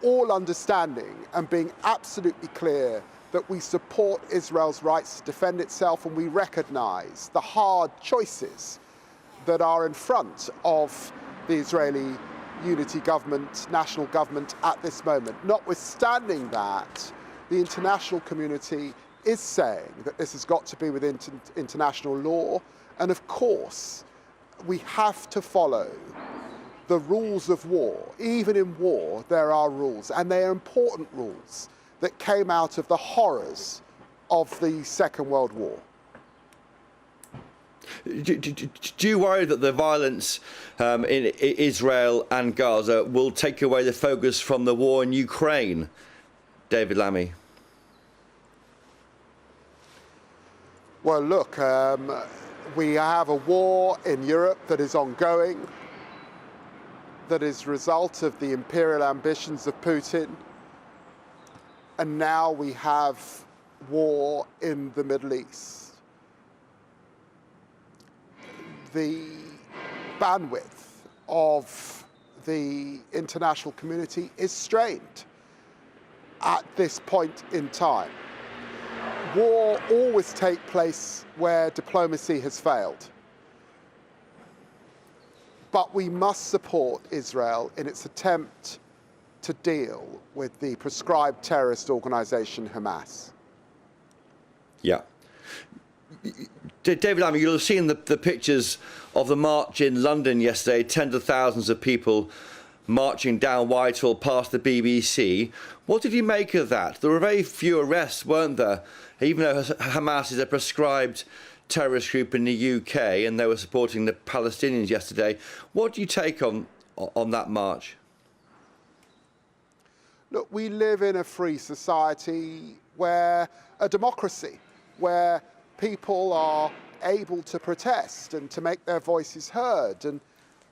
all understanding and being absolutely clear that we support Israel's rights to defend itself, and we recognize the hard choices that are in front of the Israeli unity government, national government at this moment. Notwithstanding that, the international community is saying that this has got to be within international law, and of course, we have to follow the rules of war. Even in war, there are rules, and they are important rules that came out of the horrors of the Second World War. Do you worry that the violence in Israel and Gaza will take away the focus from the war in Ukraine, David Lammy? Well, look, we have a war in Europe that is ongoing, that is a result of the imperial ambitions of Putin. And now we have war in the Middle East. The bandwidth of the international community is strained at this point in time. War always takes place where diplomacy has failed. But we must support Israel in its attempt to deal with the proscribed terrorist organization Hamas. Yeah. David Lammy, you'll have seen the pictures of the march in London yesterday, tens of thousands of people marching down Whitehall past the BBC. What did you make of that? There were very few arrests, weren't there? Even though Hamas is a proscribed terrorist group in the UK and they were supporting the Palestinians yesterday. What do you take on that march? Look, we live in a free society where a democracy, where people are able to protest and to make their voices heard. And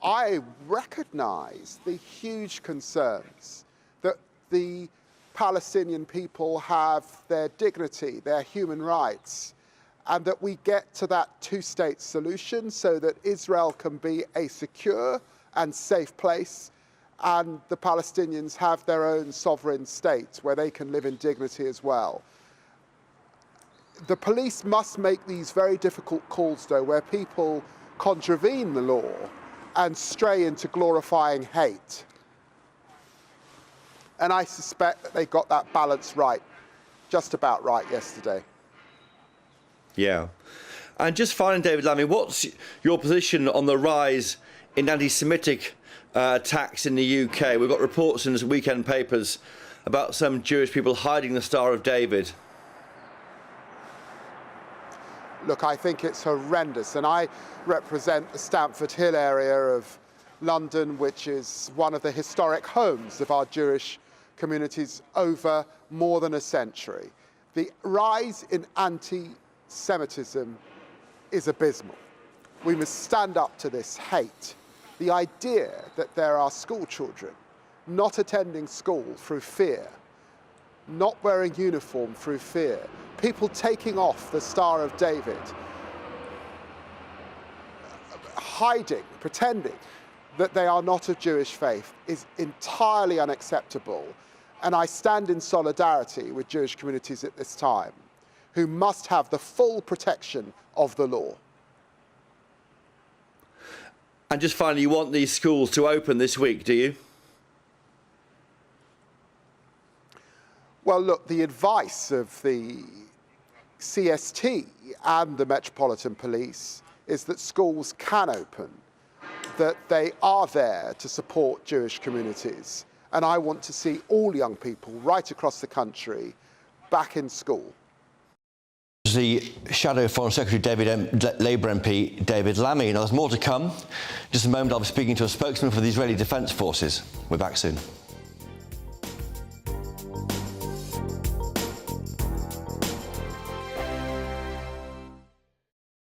I recognise the huge concerns that the Palestinian people have their dignity, their human rights, and that we get to that two-state solution so that Israel can be a secure and safe place, and the Palestinians have their own sovereign state where they can live in dignity as well. The police must make these very difficult calls, though, where people contravene the law and stray into glorifying hate. And I suspect that they got that balance right, just about right yesterday. Yeah. And just finally, David Lammy, what's your position on the rise in anti-Semitic attacks in the UK? We've got reports in the weekend papers about some Jewish people hiding the Star of David. Look, I think it's horrendous, and I represent the Stamford Hill area of London, which is one of the historic homes of our Jewish communities over more than a century. The rise in anti-Semitism is abysmal. We must stand up to this hate. The idea that there are school children not attending school through fear, not wearing uniform through fear, people taking off the Star of David, hiding, pretending that they are not of Jewish faith is entirely unacceptable. And I stand in solidarity with Jewish communities at this time, who must have the full protection of the law. And just finally, you want these schools to open this week, do you? Well, look, the advice of the CST and the Metropolitan Police is that schools can open, that they are there to support Jewish communities. And I want to see all young people right across the country back in school. The Shadow Foreign Secretary Labour MP David Lammy. Now, there's more to come. In just a moment, I'll be speaking to a spokesman for the Israeli Defence Forces. We're back soon.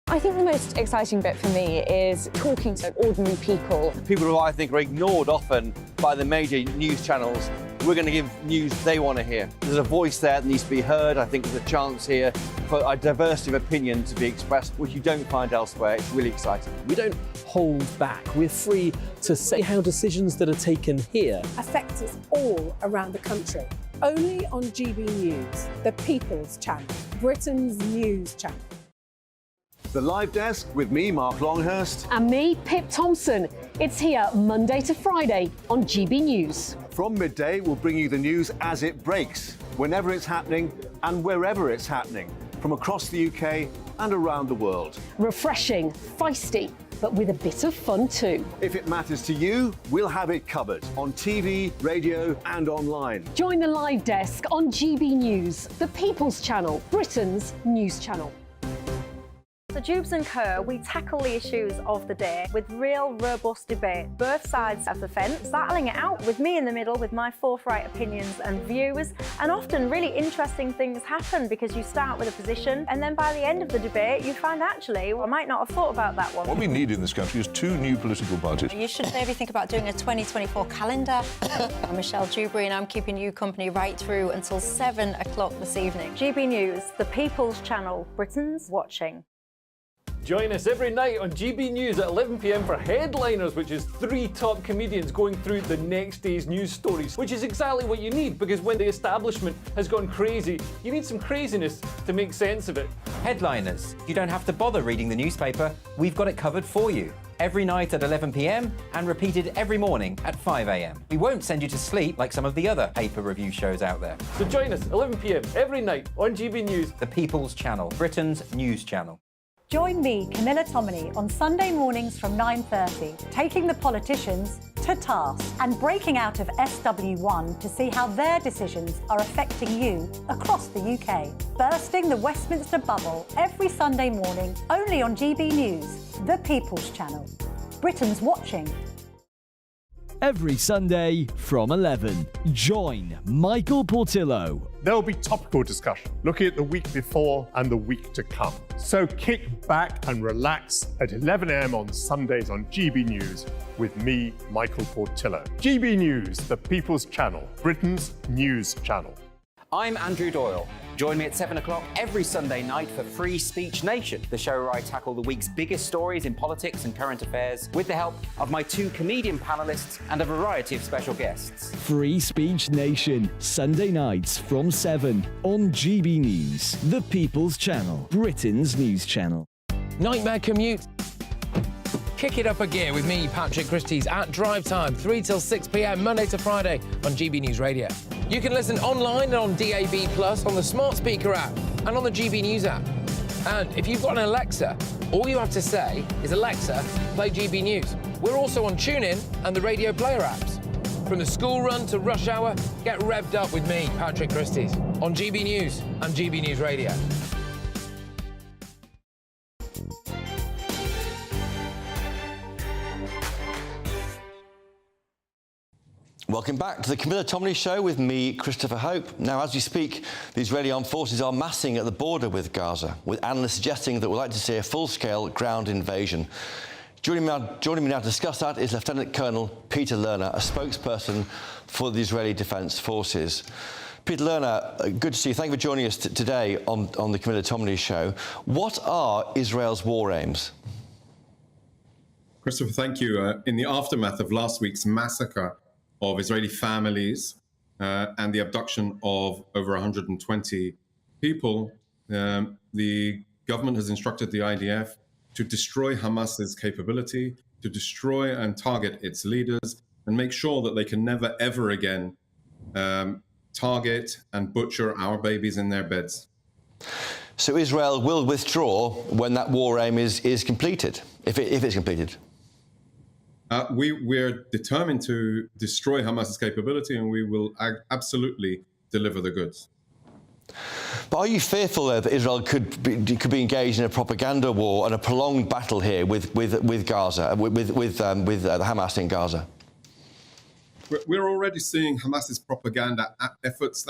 I think the most exciting bit for me is talking to ordinary people. People who I think are ignored often by the major news channels. We're going to give news they want to hear. There's a voice there that needs to be heard. I think there's a chance here for a diversity of opinion to be expressed, which you don't find elsewhere. It's really exciting. We don't hold back. We're free to say how decisions that are taken here affect us all around the country. Only on GB News, the People's Channel, Britain's news channel. The Live Desk with me, Mark Longhurst. And me, Pip Thompson. It's here Monday to Friday on GB News. From midday, we'll bring you the news as it breaks, whenever it's happening and wherever it's happening, from across the UK and around the world. Refreshing, feisty, but with a bit of fun too. If it matters to you, we'll have it covered on TV, radio and online. Join the Live Desk on GB News, the People's Channel, Britain's news channel. So Jubes and Kerr, we tackle the issues of the day with real robust debate, both sides of the fence, battling it out with me in the middle with my forthright opinions and views. And often really interesting things happen because you start with a position and then by the end of the debate you find actually, well, I might not have thought about that one. What we need in this country is two new political parties. You should maybe think about doing a 2024 calendar. I'm Michelle Dewberry and I'm keeping you company right through until 7 o'clock this evening. GB News, the People's Channel, Britain's watching. Join us every night on GB News at 11 p.m. for Headliners, which is 3 top comedians going through the next day's news stories, which is exactly what you need, because when the establishment has gone crazy, you need some craziness to make sense of it. Headliners. You don't have to bother reading the newspaper. We've got it covered for you. Every night at 11 p.m. and repeated every morning at 5 a.m. We won't send you to sleep like some of the other paper review shows out there. So join us 11 p.m. every night on GB News. The People's Channel, Britain's news channel. Join me, Camilla Tominey, on Sunday mornings from 9:30, taking the politicians to task and breaking out of SW1 to see how their decisions are affecting you across the UK. Bursting the Westminster bubble every Sunday morning, only on GB News, the People's Channel. Britain's watching. every Sunday from 11. Join Michael Portillo. There will be topical discussion, looking at the week before and the week to come. So kick back and relax at 11 a.m. on Sundays on GB News with me, Michael Portillo. GB News, the People's Channel, Britain's news channel. I'm Andrew Doyle. Join me at 7 o'clock every Sunday night for Free Speech Nation, the show where I tackle the week's biggest stories in politics and current affairs with the help of my 2 comedian panellists and a variety of special guests. Free Speech Nation, Sunday nights from 7 on GB News, the People's Channel, Britain's news channel. Nightmare commute? Kick it up a gear with me, Patrick Christie's, at Drive Time, 3 till 6 p.m, Monday to Friday on GB News Radio. You can listen online and on DAB+, on the smart speaker app, and on the GB News app. And if you've got an Alexa, all you have to say is, Alexa, play GB News. We're also on TuneIn and the Radio Player apps. From the school run to rush hour, get revved up with me, Patrick Christie's, on GB News and GB News Radio. Welcome back to the Camilla Tominey Show with me, Christopher Hope. Now, as we speak, the Israeli armed forces are massing at the border with Gaza, with analysts suggesting that we're likely to see a full-scale ground invasion. Joining me now to discuss that is Lieutenant Colonel Peter Lerner, a spokesperson for the Israeli Defence Forces. Peter Lerner, good to see you. Thank you for joining us today on the Camilla Tominey Show. What are Israel's war aims? Christopher, thank you. In the aftermath of last week's massacre of Israeli families and the abduction of over 120 people, the government has instructed the IDF to destroy Hamas's capability, to destroy and target its leaders, and make sure that they can never, ever again target and butcher our babies in their beds. So Israel will withdraw when that war aim is completed, if it's completed? We're determined to destroy Hamas's capability, and we will absolutely deliver the goods. But are you fearful, though, that Israel could be engaged in a propaganda war and a prolonged battle here with Gaza, with the Hamas in Gaza? We're already seeing Hamas's propaganda efforts.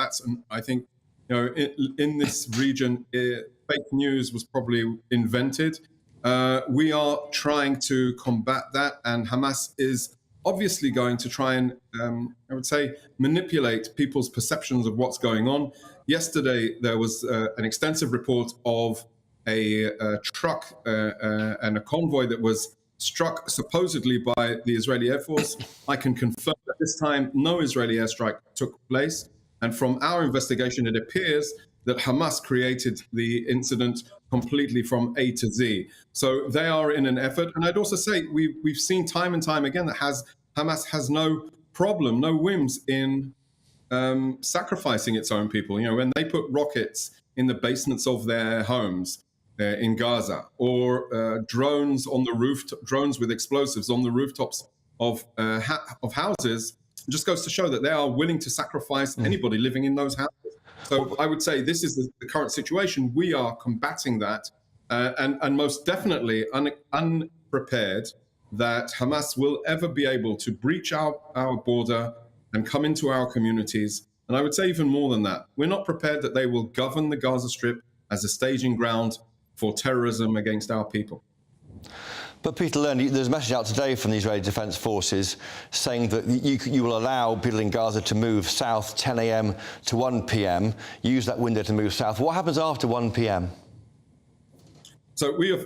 I think, in this region, fake news was probably invented. We are trying to combat that, and Hamas is obviously going to try and, I would say, manipulate people's perceptions of what's going on. Yesterday, there was an extensive report of a truck and a convoy that was struck supposedly by the Israeli Air Force. I can confirm that this time no Israeli airstrike took place. And from our investigation, it appears that Hamas created the incident completely from A to Z. So they are in an effort. And I'd also say we've seen time and time again that Hamas has no problem, no whims in sacrificing its own people. When they put rockets in the basements of their homes in Gaza, or drones with explosives on the rooftops of houses, it just goes to show that they are willing to sacrifice anybody living in those houses. So I would say this is the current situation. We are combating that and most definitely unprepared that Hamas will ever be able to breach our border and come into our communities. And I would say even more than that, we're not prepared that they will govern the Gaza Strip as a staging ground for terrorism against our people. But Peter Lerner, there's a message out today from the Israeli Defence Forces saying that you will allow people in Gaza to move south 10 a.m. to 1 p.m, use that window to move south. What happens after 1 p.m? So we have,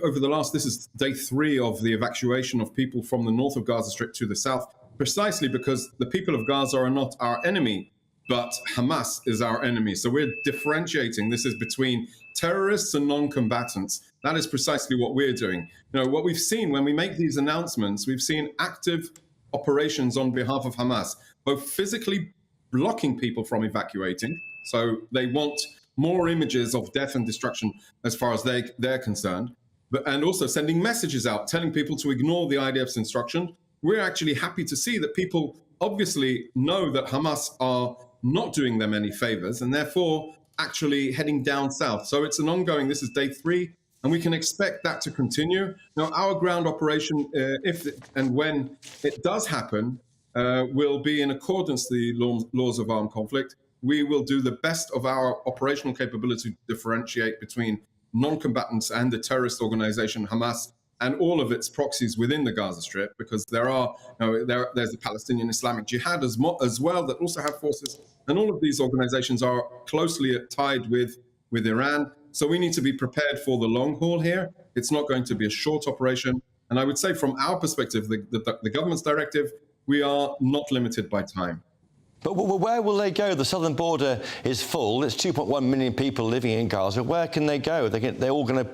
this is day 3 of the evacuation of people from the north of Gaza Strip to the south, precisely because the people of Gaza are not our enemy, but Hamas is our enemy. So we're differentiating. This is between terrorists and non-combatants. That is precisely what we're doing. What we've seen when we make these announcements, we've seen active operations on behalf of Hamas, both physically blocking people from evacuating. So they want more images of death and destruction as far as they're concerned, and also sending messages out, telling people to ignore the IDF's instruction. We're actually happy to see that people obviously know that Hamas are not doing them any favors, and therefore actually heading down south. So it's an ongoing, this is day 3, and we can expect that to continue. Now, our ground operation, if and when it does happen, will be in accordance with the laws of armed conflict. We will do the best of our operational capability to differentiate between non-combatants and the terrorist organization Hamas and all of its proxies within the Gaza Strip, because there's the Palestinian Islamic Jihad as well that also have forces, and all of these organizations are closely tied with Iran. So we need to be prepared for the long haul here. It's not going to be a short operation. And I would say from our perspective, the government's directive, we are not limited by time. But where will they go? The southern border is full. It's 2.1 million people living in Gaza. Where can they go? They're all going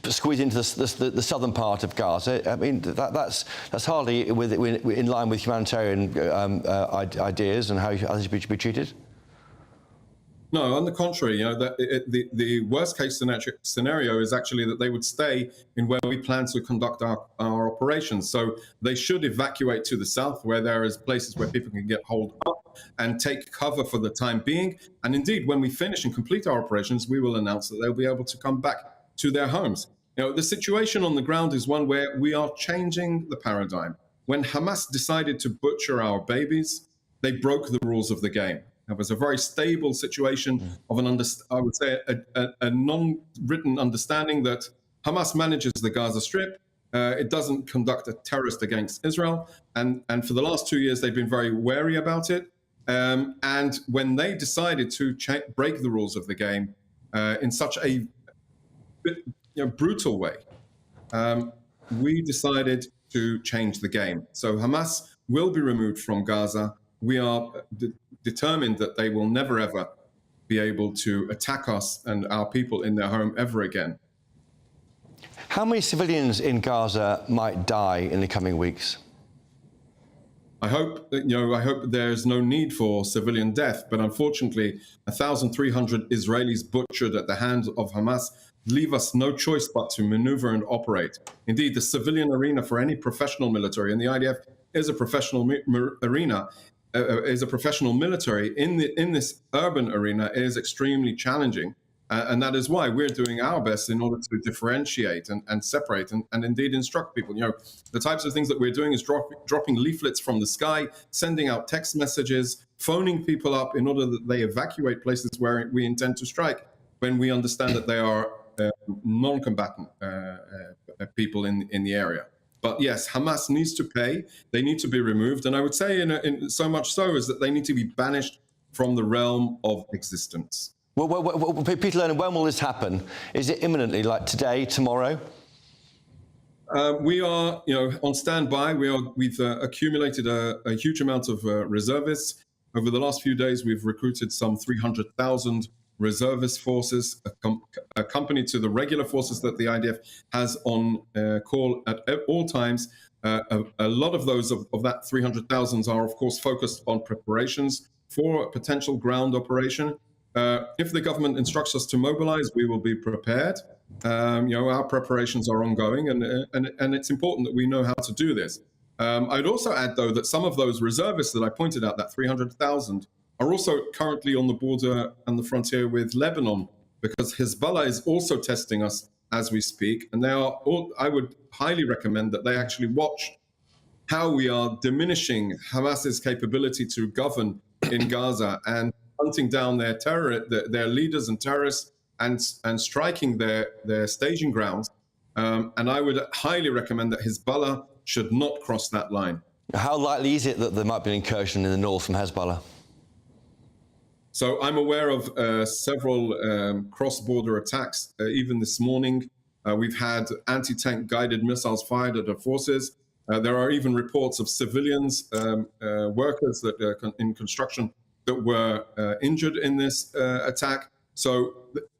to squeeze into the southern part of Gaza. I mean, that's hardly in line with humanitarian ideas and how others should be treated. No, on the contrary, the worst case scenario is actually that they would stay in where we plan to conduct our operations. So they should evacuate to the south, where there is places where people can get holed up and take cover for the time being. And indeed, when we finish and complete our operations, we will announce that they'll be able to come back to their homes. The situation on the ground is one where we are changing the paradigm. When Hamas decided to butcher our babies, they broke the rules of the game. It was a very stable situation of I would say a non-written understanding that Hamas manages the Gaza Strip. It doesn't conduct a terrorist against Israel. And for the last 2 years, they've been very wary about it. And when they decided to break the rules of the game in such a brutal way, we decided to change the game. So Hamas will be removed from Gaza. We are determined that they will never, ever be able to attack us and our people in their home ever again. How many civilians in Gaza might die in the coming weeks? I hope there's no need for civilian death, but unfortunately, 1,300 Israelis butchered at the hands of Hamas leave us no choice but to maneuver and operate. Indeed, the civilian arena for any professional military, and the IDF is a professional arena, is a professional military in this urban arena, is extremely challenging. And that is why we're doing our best in order to differentiate and separate and indeed instruct people. The types of things that we're doing is dropping leaflets from the sky, sending out text messages, phoning people up in order that they evacuate places where we intend to strike when we understand that they are non-combatant people in the area. But yes, Hamas needs to pay. They need to be removed. And I would say in so much so is that they need to be banished from the realm of existence. Well, Peter Leonard, when will this happen? Is it imminently, like today, tomorrow? We are, on standby. We've accumulated a huge amount of reservists. Over the last few days, we've recruited some 300,000 reservist forces, accompanied to the regular forces that the IDF has on call at all times. A lot of those of that 300,000 are, of course, focused on preparations for a potential ground operation. If the government instructs us to mobilize, we will be prepared. Our preparations are ongoing, and it's important that we know how to do this. I'd also add, though, that some of those reservists that I pointed out, that 300,000, are also currently on the border and the frontier with Lebanon, because Hezbollah is also testing us as we speak. And I would highly recommend that they actually watch how we are diminishing Hamas's capability to govern in Gaza and hunting down their leaders and terrorists and striking their staging grounds. And I would highly recommend that Hezbollah should not cross that line. How likely is it that there might be an incursion in the north from Hezbollah? So I'm aware of several cross-border attacks. Even this morning, we've had anti-tank guided missiles fired at our forces. There are even reports of civilians, workers that in construction that were injured in this attack. So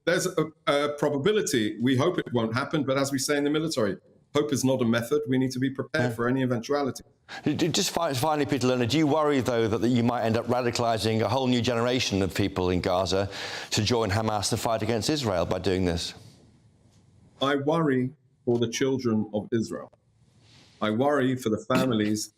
there's a probability. We hope it won't happen, but as we say in the military, hope is not a method. We need to be prepared for any eventuality. Just finally, Peter Leonard, do you worry, though, that you might end up radicalising a whole new generation of people in Gaza to join Hamas and fight against Israel by doing this? I worry for the children of Israel. I worry for the families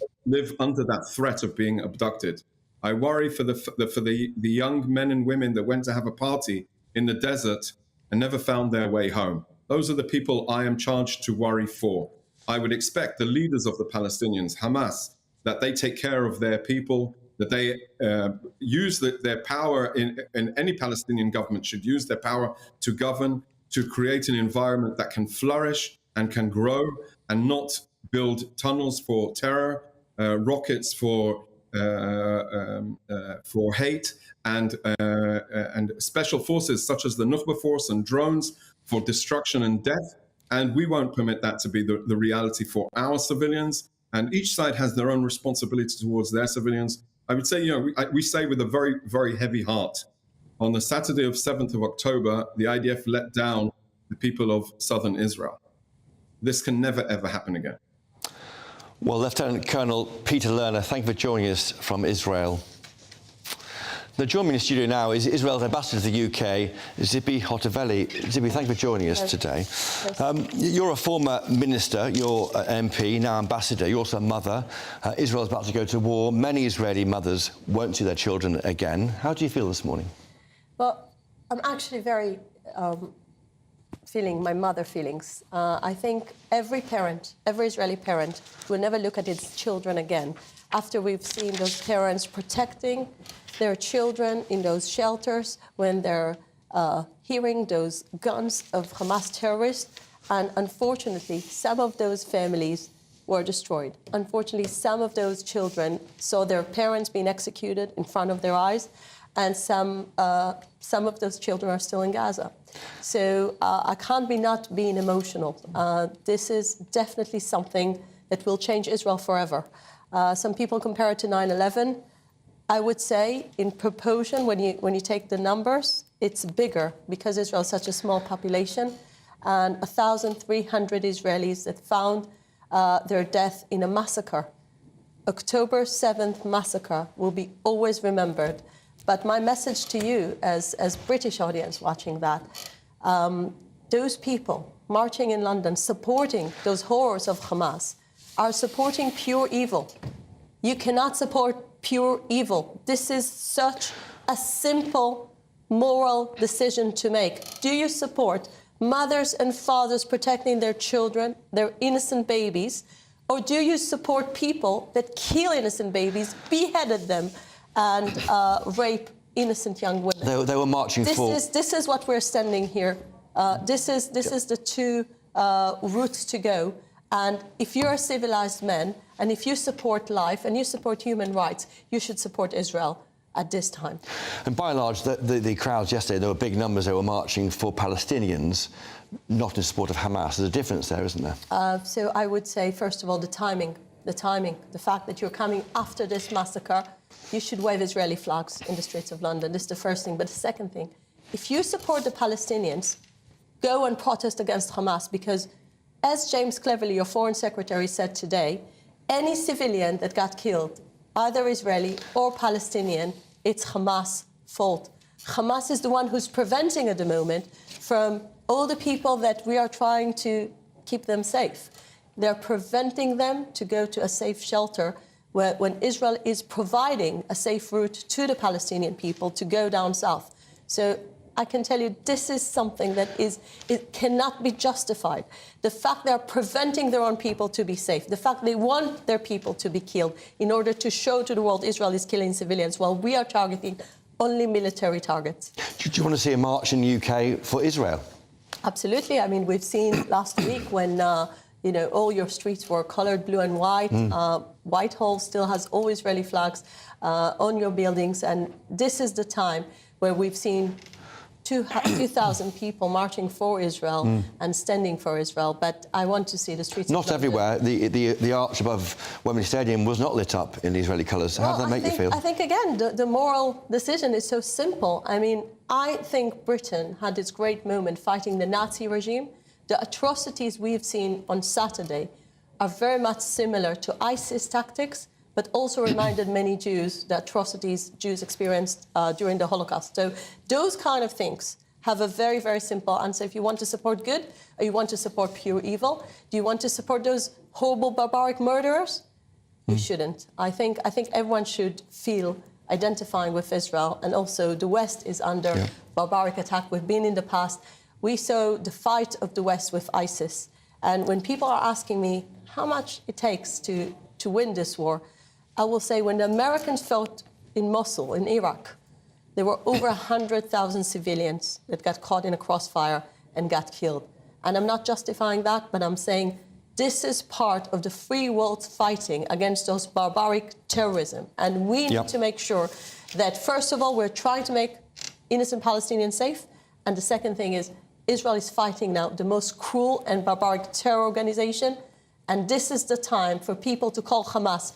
that live under that threat of being abducted. I worry for the young men and women that went to have a party in the desert and never found their way home. Those are the people I am charged to worry for. I would expect the leaders of the Palestinians, Hamas, that they take care of their people, that they use their power in any Palestinian government should use their power to govern, to create an environment that can flourish and can grow, and not build tunnels for terror, rockets for hate, and special forces such as the Nukhba force and drones for destruction and death. And we won't permit that to be the reality for our civilians. And each side has their own responsibility towards their civilians. I would say, we say with a very, very heavy heart, on the Saturday of 7th of October, the IDF let down the people of southern Israel. This can never, ever happen again. Well, Lieutenant Colonel Peter Lerner, thank you for joining us from Israel. Now, joining me in the studio now is Israel's ambassador to the UK, Zibi Hotoveli. Zibi, thank you for joining us today. You're a former minister, you're an MP, now ambassador, you're also a mother. Israel's about to go to war. Many Israeli mothers won't see their children again. How do you feel this morning? Well, I'm actually very feeling my mother feelings. I think every parent, every Israeli parent will never look at its children again after we've seen those parents protecting their children in those shelters when they're hearing those guns of Hamas terrorists. And unfortunately, some of those families were destroyed. Unfortunately, some of those children saw their parents being executed in front of their eyes, and some of those children are still in Gaza. So I can't be not being emotional. This is definitely something that will change Israel forever. Some people compare it to 9/11. I would say, in proportion, when you take the numbers, it's bigger because Israel is such a small population, and 1,300 Israelis that found their death in a massacre. October 7th massacre will be always remembered. But my message to you, as British audience watching that, those people marching in London, supporting those horrors of Hamas, are supporting pure evil. You cannot support pure evil. This is such a simple moral decision to make. Do you support mothers and fathers protecting their children, their innocent babies, or do you support people that kill innocent babies, beheaded them, and rape innocent young women? They were marching for... This is what we're standing here. This is the two routes to go. And if you're a civilized man, and if you support life and you support human rights, you should support Israel at this time. And by and large, the crowds yesterday, there were big numbers. They were marching for Palestinians, not in support of Hamas. There's a difference there, isn't there? So I would say, first of all, the timing, the fact that you're coming after this massacre, you should wave Israeli flags in the streets of London. This is the first thing. But the second thing, if you support the Palestinians, go and protest against Hamas, because as James Cleverly, your Foreign Secretary, said today, any civilian that got killed, either Israeli or Palestinian, it's Hamas' fault. Hamas is the one who's preventing at the moment from all the people that we are trying to keep them safe. They're preventing them to go to a safe shelter when Israel is providing a safe route to the Palestinian people to go down south. So I can tell you this is something that it cannot be justified. The fact they're preventing their own people to be safe, the fact they want their people to be killed in order to show to the world Israel is killing civilians while we are targeting only military targets. Do you want to see a march in the UK for Israel? Absolutely. I mean, we've seen last week when, all your streets were coloured blue and white. Whitehall still has all Israeli flags on your buildings. And this is the time where we've seen 2,000 people marching for Israel and standing for Israel, but I want to see the streets. Not everywhere. The arch above Wembley Stadium was not lit up in the Israeli colours. How does that make you feel? I think, again, the moral decision is so simple. I mean, I think Britain had its great moment fighting the Nazi regime. The atrocities we've seen on Saturday are very much similar to ISIS tactics, but also reminded many Jews the atrocities Jews experienced during the Holocaust. So those kind of things have a very, very simple answer. If you want to support good or you want to support pure evil, do you want to support those horrible, barbaric murderers? You shouldn't. I think everyone should feel identifying with Israel, and also the West is under barbaric attack. We've been in the past. We saw the fight of the West with ISIS. And when people are asking me how much it takes to win this war, I will say when the Americans fought in Mosul, in Iraq, there were over 100,000 civilians that got caught in a crossfire and got killed. And I'm not justifying that, but I'm saying this is part of the free world fighting against those barbaric terrorism. And we need to make sure that, first of all, we're trying to make innocent Palestinians safe. And the second thing is Israel is fighting now the most cruel and barbaric terror organization. And this is the time for people to call Hamas.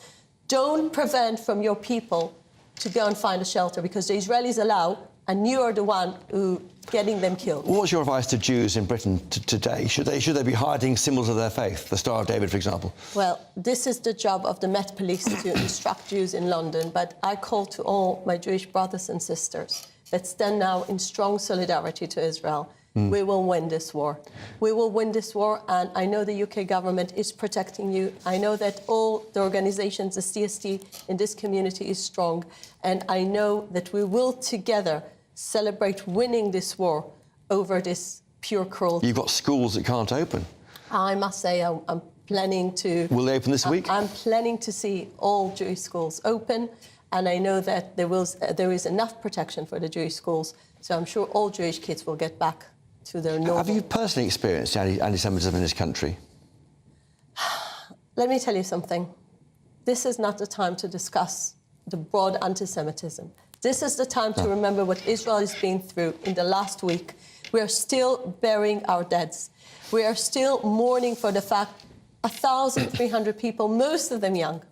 Don't prevent from your people to go and find a shelter, because the Israelis allow, and you are the one who getting them killed. What's your advice to Jews in Britain today? Should they be hiding symbols of their faith, the Star of David, for example? Well, this is the job of the Met Police to instruct Jews in London, but I call to all my Jewish brothers and sisters that stand now in strong solidarity to Israel. We will win this war. We will win this war, and I know the UK government is protecting you. I know that all the organizations, the CST in this community is strong, and I know that we will together celebrate winning this war over this pure cruelty. You've got schools that can't open. I must say I'm planning to... Will they open this week? I'm planning to see all Jewish schools open, and I know that there is enough protection for the Jewish schools, so I'm sure all Jewish kids will get back to their normal... Have you personally experienced anti-Semitism in this country? Let me tell you something. This is not the time to discuss the broad anti-Semitism. This is the time to remember what Israel has been through in the last week. We are still burying our deads. We are still mourning for the fact 1,300 people, most of them young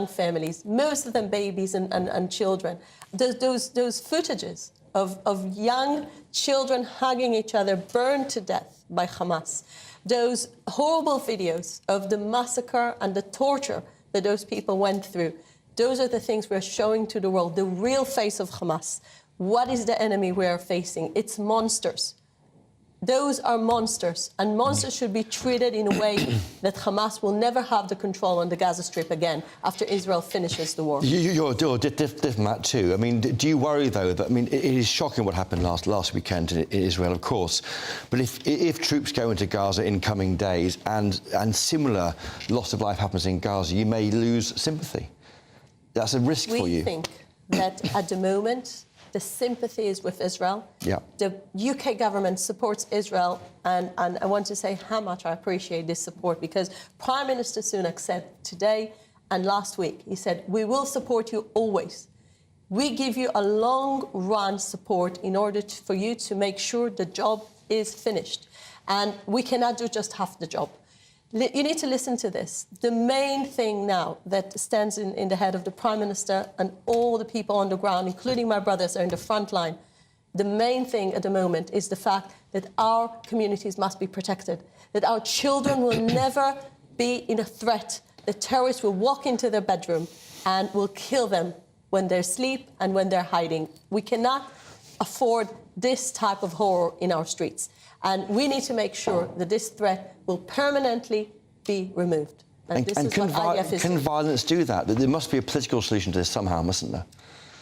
families, most of them babies and children. Those footages of young children hugging each other burned to death by Hamas. Those horrible videos of the massacre and the torture that those people went through. Those are the things we're showing to the world, the real face of Hamas. What is the enemy we are facing? It's monsters. Those are monsters, and monsters should be treated in a way that Hamas will never have the control on the Gaza Strip again after Israel finishes the war. You're a diplomat too. I mean, do you worry, though, that, I mean, it is shocking what happened last weekend in Israel, of course, but if troops go into Gaza in coming days and similar loss of life happens in Gaza, you may lose sympathy. That's a risk for you. We think that at the moment, the sympathy is with Israel. Yeah. The UK government supports Israel, and I want to say how much I appreciate this support, because Prime Minister Sunak said today and last week, he said, we will support you always. We give you a long-run support in order for you to make sure the job is finished. And we cannot do just half the job. You need to listen to this. The main thing now that stands in the head of the Prime Minister and all the people on the ground, including my brothers, are in the front line. The main thing at the moment is the fact that our communities must be protected, that our children will never be in a threat. The terrorists will walk into their bedroom and will kill them when they're asleep and when they're hiding. We cannot afford this type of horror in our streets. And we need to make sure that this threat will permanently be removed. And can violence do that? There must be a political solution to this somehow, mustn't there?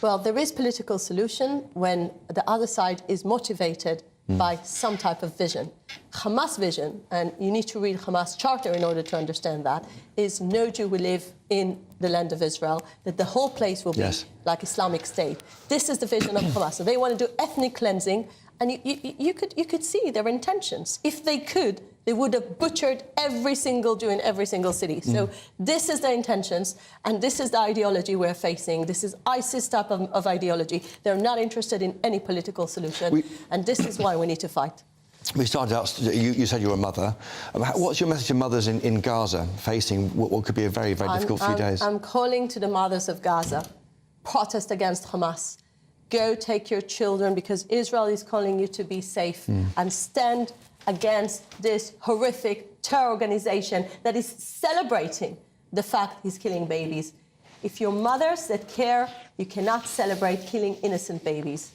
Well, there is political solution when the other side is motivated by some type of vision. Hamas vision, and you need to read Hamas charter in order to understand that, is no Jew will live in the land of Israel, that the whole place will be like Islamic State. This is the vision of Hamas. So they want to do ethnic cleansing, and you could see their intentions. If they could, they would have butchered every single Jew in every single city. So this is their intentions, and this is the ideology we're facing. This is ISIS type of ideology. They're not interested in any political solution, and this is why we need to fight. We started out, you said you were a mother. What's your message to mothers in Gaza facing what could be a very, very difficult few days? I'm calling to the mothers of Gaza. Protest against Hamas. Go take your children, because Israel is calling you to be safe and stand against this horrific terror organization that is celebrating the fact he's killing babies. If you're mothers that care, you cannot celebrate killing innocent babies.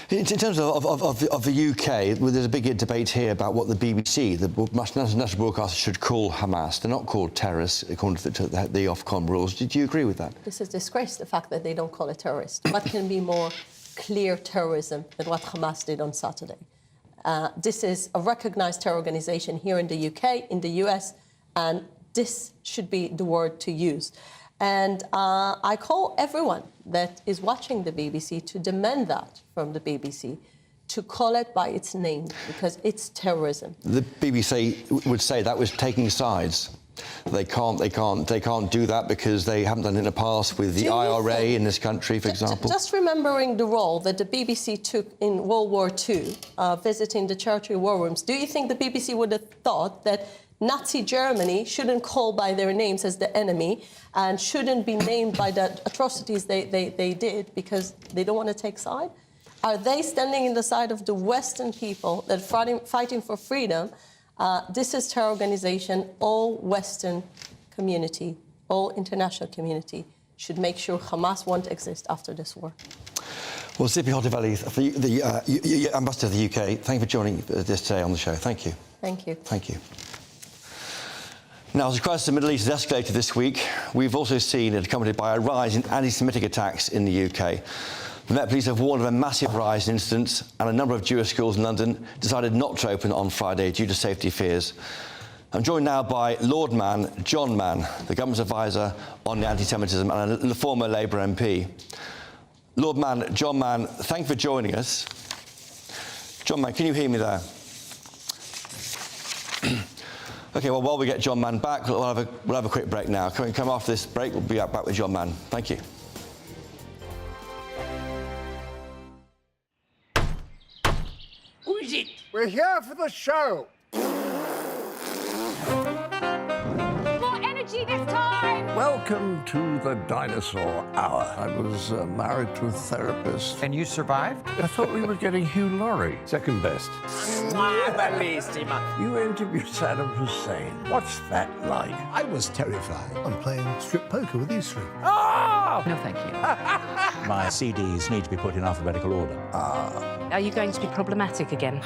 In terms of the UK, well, there's a big debate here about what the BBC, the national broadcaster, should call Hamas. They're not called terrorists, according to the Ofcom rules. Did you agree with that? This is disgrace, the fact that they don't call it terrorist. What can be more clear terrorism than what Hamas did on Saturday? This is a recognised terror organisation here in the UK, in the US, and this should be the word to use. And I call everyone that is watching the BBC to demand that from the BBC, to call it by its name, because it's terrorism. The BBC would say that was taking sides. They can't do that because they haven't done it in the past with the IRA in this country, for example. Just remembering the role that the BBC took in World War II, visiting the Churchill war rooms, do you think the BBC would have thought that Nazi Germany shouldn't call by their names as the enemy and shouldn't be named by the atrocities they did because they don't want to take side? Are they standing in the side of the Western people that are fighting for freedom? This is terror organization. All Western community, all international community should make sure Hamas won't exist after this war. Well, Zippy Hotivali, the Ambassador of the UK, thank you for joining us today on the show. Thank you. Thank you. Thank you. Now, as the crisis in the Middle East has escalated this week, we've also seen it accompanied by a rise in anti-Semitic attacks in the UK. The Met Police have warned of a massive rise in incidents, and a number of Jewish schools in London decided not to open on Friday due to safety fears. I'm joined now by Lord Mann, John Mann, the government's advisor on anti-Semitism and the former Labour MP. Lord Mann, John Mann, thank you for joining us. John Mann, can you hear me there? OK, well, while we get John Mann back, we'll have a quick break now. Come after this break, we'll be back with John Mann. Thank you. Who is it? We're here for the show. More energy this time! Welcome to the Dinosaur Hour. I was married to a therapist. And you survived? I thought we were getting Hugh Laurie. Second best. You interviewed Saddam Hussein. What's that like? I was terrified. I'm playing strip poker with these three. Oh! No, thank you. My CDs need to be put in alphabetical order. Are you going to be problematic again?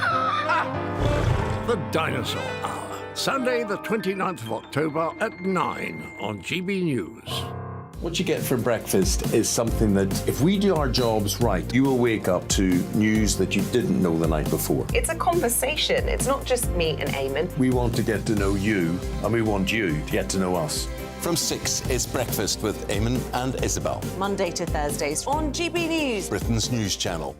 The Dinosaur Hour. Sunday, the 29th of October at 9 on GB News. What you get for breakfast is something that, if we do our jobs right, you will wake up to news that you didn't know the night before. It's a conversation. It's not just me and Eamon. We want to get to know you, and we want you to get to know us. From 6, it's Breakfast with Eamon and Isabel. Monday to Thursdays on GB News. Britain's news channel.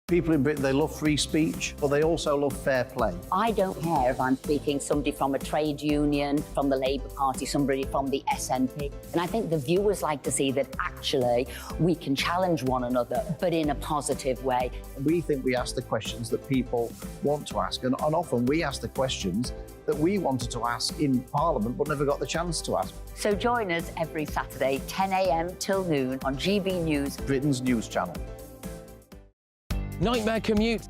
People in Britain, they love free speech, but they also love fair play. I don't care if I'm speaking somebody from a trade union, from the Labour Party, somebody from the SNP. And I think the viewers like to see that actually we can challenge one another, but in a positive way. We think we ask the questions that people want to ask, and often we ask the questions that we wanted to ask in Parliament but never got the chance to ask. So join us every Saturday, 10 a.m. till noon on GB News, Britain's news channel. Nightmare commute.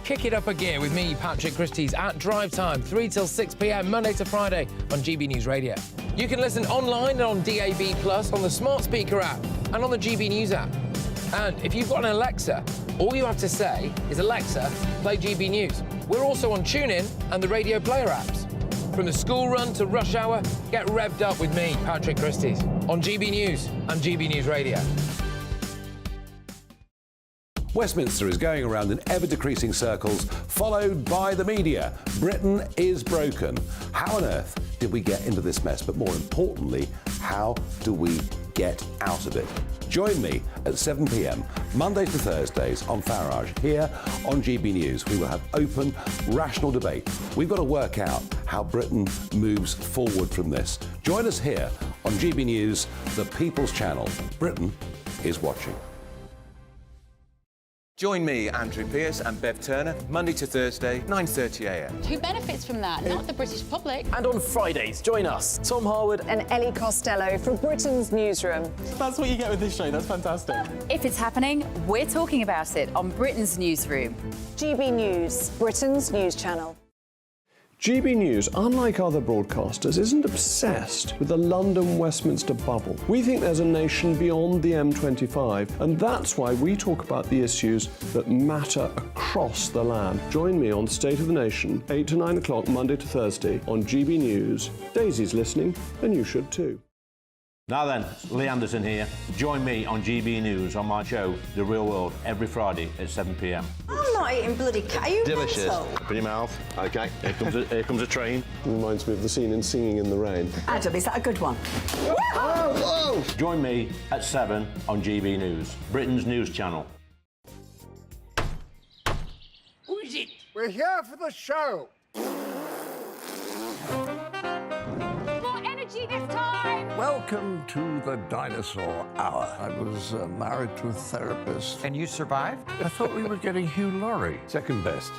Kick it up a gear with me, Patrick Christie's at Drive Time, 3 till 6 p.m, Monday to Friday on GB News Radio. You can listen online and on DAB+, on the smart speaker app and on the GB News app. And if you've got an Alexa, all you have to say is, Alexa, play GB News. We're also on TuneIn and the Radio Player apps. From the school run to rush hour, get revved up with me, Patrick Christie's, on GB News and GB News Radio. Westminster is going around in ever-decreasing circles, followed by the media. Britain is broken. How on earth did we get into this mess? But more importantly, how do we get out of it? Join me at 7 p.m, Mondays to Thursdays on Farage, here on GB News. We will have open, rational debate. We've got to work out how Britain moves forward from this. Join us here on GB News, the People's Channel. Britain is watching. Join me, Andrew Pearce and Bev Turner, Monday to Thursday, 9:30 a.m. Who benefits from that? Not the British public. And on Fridays, join us, Tom Harwood And Ellie Costello from Britain's Newsroom. That's what you get with this show. That's fantastic. If it's happening, we're talking about it on Britain's Newsroom. GB News, Britain's news channel. GB News, unlike other broadcasters, isn't obsessed with the London-Westminster bubble. We think there's a nation beyond the M25, and that's why we talk about the issues that matter across the land. Join me on State of the Nation, 8 to 9 o'clock, Monday to Thursday, on GB News. Daisy's listening, and you should too. Now then, Lee Anderson here. Join me on GB News on my show, The Real World, every Friday at 7 p.m. I'm not eating bloody cat. Are you Delicious. mental? Open your mouth. OK, here comes a train. Reminds me of the scene in Singing in the Rain. Adam, is that a good one? Whoa! Join me at 7 on GB News, Britain's news channel. Who is it? We're here for the show. More energy this time! Welcome to the Dinosaur Hour. I was married to a therapist. And you survived? I thought we were getting Hugh Laurie. Second best.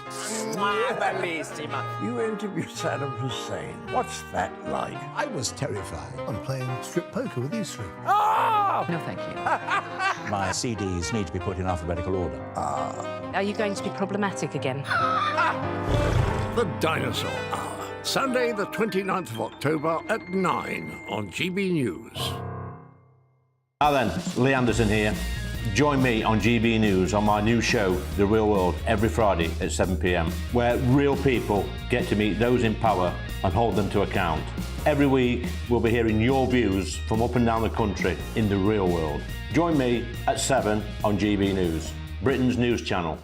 You interviewed Saddam Hussein. What's that like? I was terrified. I'm playing strip poker with these three. Ah! No, thank you. My CDs need to be put in alphabetical order. Are you going to be problematic again? The Dinosaur Hour. Sunday, the 29th of October at 9 on GB News. Now then, Lee Anderson here. Join me on GB News on my new show, The Real World, every Friday at 7 p.m, where real people get to meet those in power and hold them to account. Every week, we'll be hearing your views from up and down the country in the real world. Join me at 7 on GB News, Britain's news channel.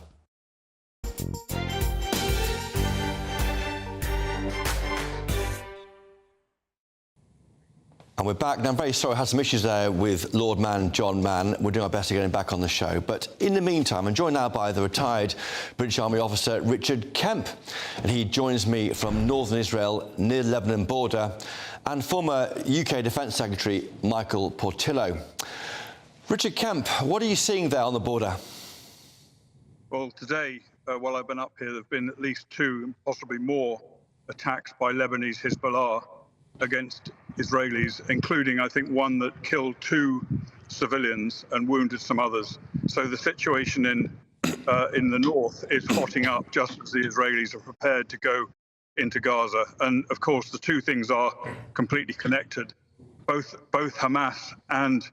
And we're back. Now, I'm very sorry I had some issues there with Lord Mann, John Mann. We're doing our best to get him back on the show. But in the meantime, I'm joined now by the retired British Army officer Richard Kemp. And he joins me from northern Israel, near the Lebanon border, and former UK Defence Secretary Michael Portillo. Richard Kemp, what are you seeing there on the border? Well, today, while I've been up here, there have been at least 2, possibly more, attacks by Lebanese Hezbollah against Israelis, including, I think, one that killed 2 civilians and wounded some others. So the situation in the north is hotting up just as the Israelis are prepared to go into Gaza. And of course, the 2 things are completely connected. Both Hamas and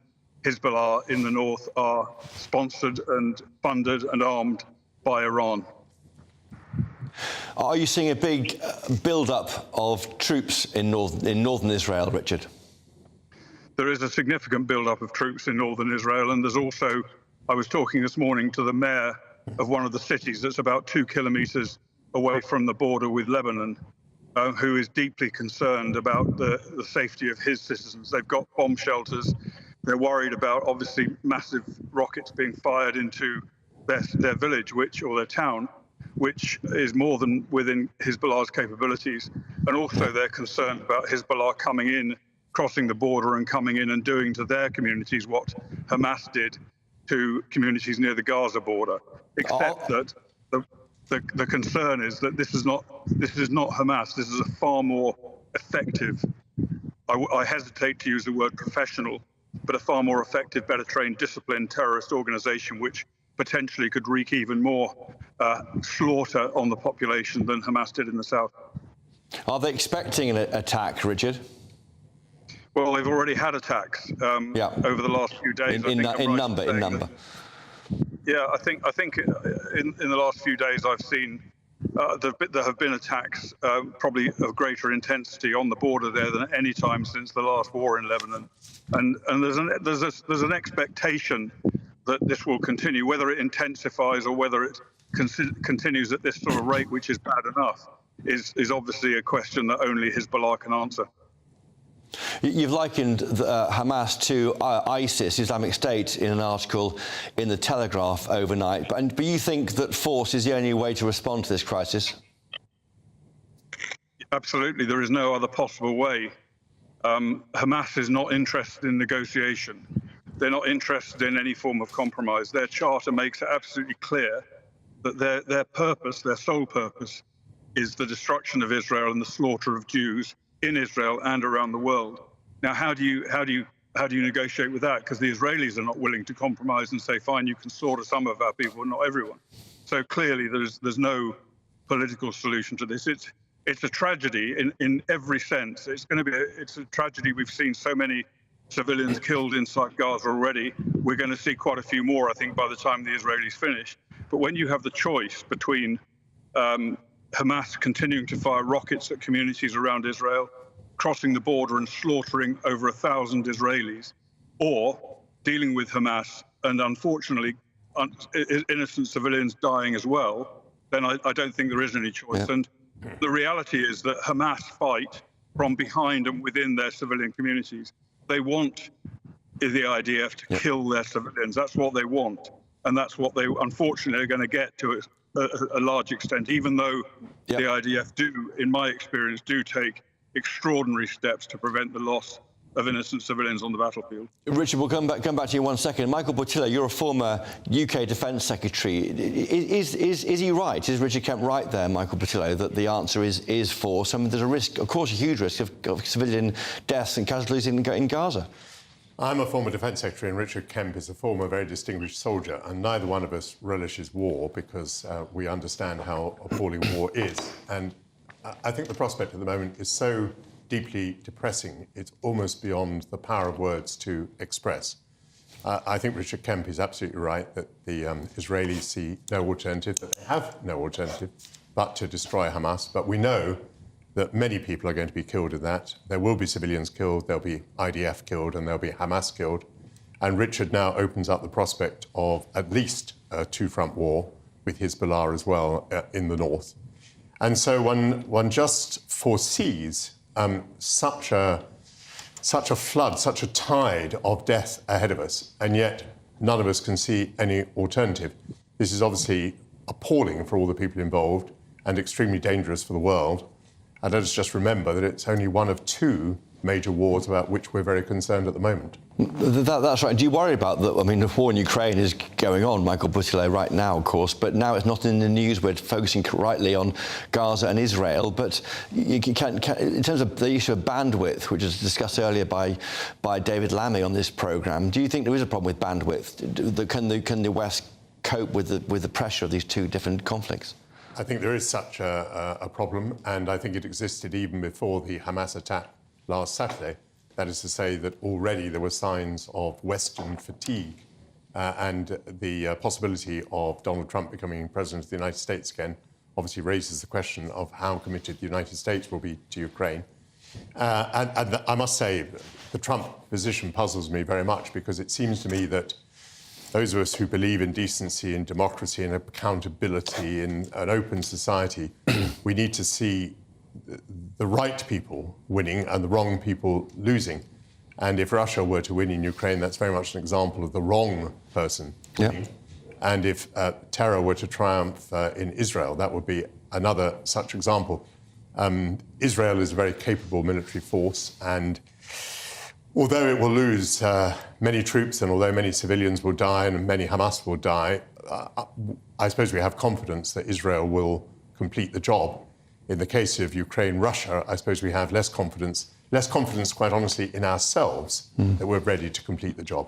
Hezbollah in the north are sponsored and funded and armed by Iran. Are you seeing a big build-up of troops in northern Israel, Richard? There is a significant build-up of troops in northern Israel, and there's also, I was talking this morning to the mayor of one of the cities that's about 2 kilometres away from the border with Lebanon, who is deeply concerned about the safety of his citizens. They've got bomb shelters. They're worried about, obviously, massive rockets being fired into their village, or their town, which is more than within Hezbollah's capabilities. And also they're concerned about Hezbollah coming in, crossing the border and coming in and doing to their communities what Hamas did to communities near the Gaza border, except that the concern is that this is not Hamas. This is a far more effective, I hesitate to use the word professional, but a far more effective, better trained, disciplined terrorist organization, which potentially could wreak even more slaughter on the population than Hamas did in the south. Are they expecting an attack, Richard? Well, they've already had attacks over the last few days. In number. Yeah, I think in the last few days I've seen there have been attacks probably of greater intensity on the border there than at any time since the last war in Lebanon, and there's an expectation that this will continue. Whether it intensifies or whether it continues at this sort of rate, which is bad enough, is obviously a question that only Hezbollah can answer. You've likened Hamas to ISIS, Islamic State, in an article in The Telegraph overnight. But you think that force is the only way to respond to this crisis? Absolutely. There is no other possible way. Hamas is not interested in negotiation. They're not interested in any form of compromise. Their charter makes it absolutely clear that their purpose, their sole purpose, is the destruction of Israel and the slaughter of Jews in Israel and around the world. Now, how do you negotiate with that? Because the Israelis are not willing to compromise and say, fine, you can slaughter some of our people, not everyone. So clearly, there's no political solution to this. It's a tragedy in every sense. It's a tragedy. We've seen so many civilians killed inside Gaza already. We're going to see quite a few more, I think, by the time the Israelis finish. But when you have the choice between Hamas continuing to fire rockets at communities around Israel, crossing the border and slaughtering over 1,000 Israelis, or dealing with Hamas and unfortunately innocent civilians dying as well, then I don't think there is any choice. And the reality is that Hamas fight from behind and within their civilian communities. They want the IDF to kill their civilians. That's what they want. And that's what they, unfortunately, are going to get to a large extent, even though the IDF do, in my experience, do take extraordinary steps to prevent the loss of innocent civilians on the battlefield. Richard, we'll come back to you in 1 second. Michael Portillo, you're a former UK Defence Secretary. Is he right? Is Richard Kemp right there, Michael Portillo, that the answer is for some? There's a risk, of course, a huge risk of civilian deaths and casualties in Gaza. I'm a former Defence Secretary and Richard Kemp is a former very distinguished soldier, and neither one of us relishes war because we understand how appalling war is. And I think the prospect at the moment is so deeply depressing, it's almost beyond the power of words to express. I think Richard Kemp is absolutely right that the Israelis see no alternative, that they have no alternative but to destroy Hamas. But we know that many people are going to be killed in that. There will be civilians killed, there'll be IDF killed, and there'll be Hamas killed. And Richard now opens up the prospect of at least a two-front war with Hezbollah as well in the north. And so one just foresees such a flood, such a tide of death ahead of us, and yet none of us can see any alternative. This is obviously appalling for all the people involved and extremely dangerous for the world. And let us just remember that it's only one of two major wars about which we're very concerned at the moment. That's right. Do you worry about that? I mean, the war in Ukraine is going on, Michael Portillo, right now, of course, but now it's not in the news. We're focusing rightly on Gaza and Israel, but you can in terms of the issue of bandwidth, which was discussed earlier by David Lammy on this programme, do you think there is a problem with bandwidth? Can the West cope with the pressure of these two different conflicts? I think there is such a problem, and I think it existed even before the Hamas attack last Saturday. That is to say that already there were signs of Western fatigue and the possibility of Donald Trump becoming president of the United States again obviously raises the question of how committed the United States will be to Ukraine. And I must say, the Trump position puzzles me very much because it seems to me that those of us who believe in decency and democracy and accountability in an open society, we need to see the right people winning and the wrong people losing. And if Russia were to win in Ukraine, that's very much an example of the wrong person winning. And if terror were to triumph in Israel, that would be another such example. Israel is a very capable military force, and although it will lose many troops and although many civilians will die and many Hamas will die, I suppose we have confidence that Israel will complete the job. In the case of Ukraine, Russia, I suppose we have less confidence, quite honestly, in ourselves that we're ready to complete the job.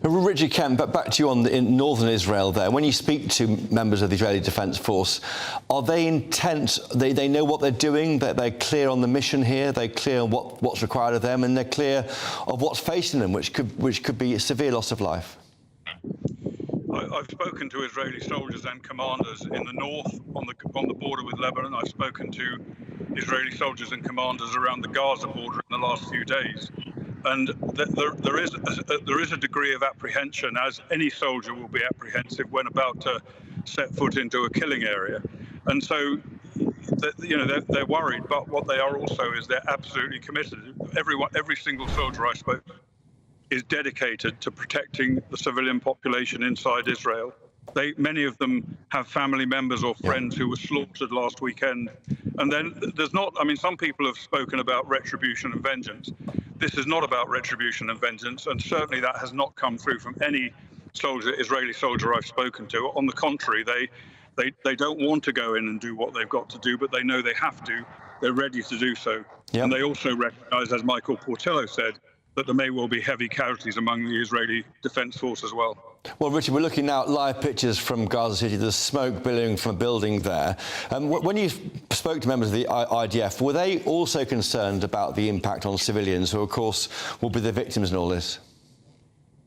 Richard Kemp, but back to you in northern Israel there. When you speak to members of the Israeli Defence Force, are they intent, they know what they're doing, they're clear on the mission here, they're clear on what's required of them, and they're clear of what's facing them, which could be a severe loss of life? I've spoken to Israeli soldiers and commanders in the north on the border with Lebanon. I've spoken to Israeli soldiers and commanders around the Gaza border in the last few days. And there is a degree of apprehension, as any soldier will be apprehensive when about to set foot into a killing area. And so, they're worried, but what they are also is they're absolutely committed. Every single soldier I spoke to is dedicated to protecting the civilian population inside Israel. Many of them have family members or friends who were slaughtered last weekend. And then there's not, some people have spoken about retribution and vengeance. This is not about retribution and vengeance, and certainly that has not come through from any Israeli soldier I've spoken to. On the contrary, they don't want to go in and do what they've got to do, but they know they have to. They're ready to do so. Yep. And they also recognise, as Michael Portillo said, that there may well be heavy casualties among the Israeli Defence Force as well. Well, Richard, we're looking now at live pictures from Gaza City. There's smoke billowing from a building there. When you spoke to members of the IDF, were they also concerned about the impact on civilians, who, of course, will be the victims in all this?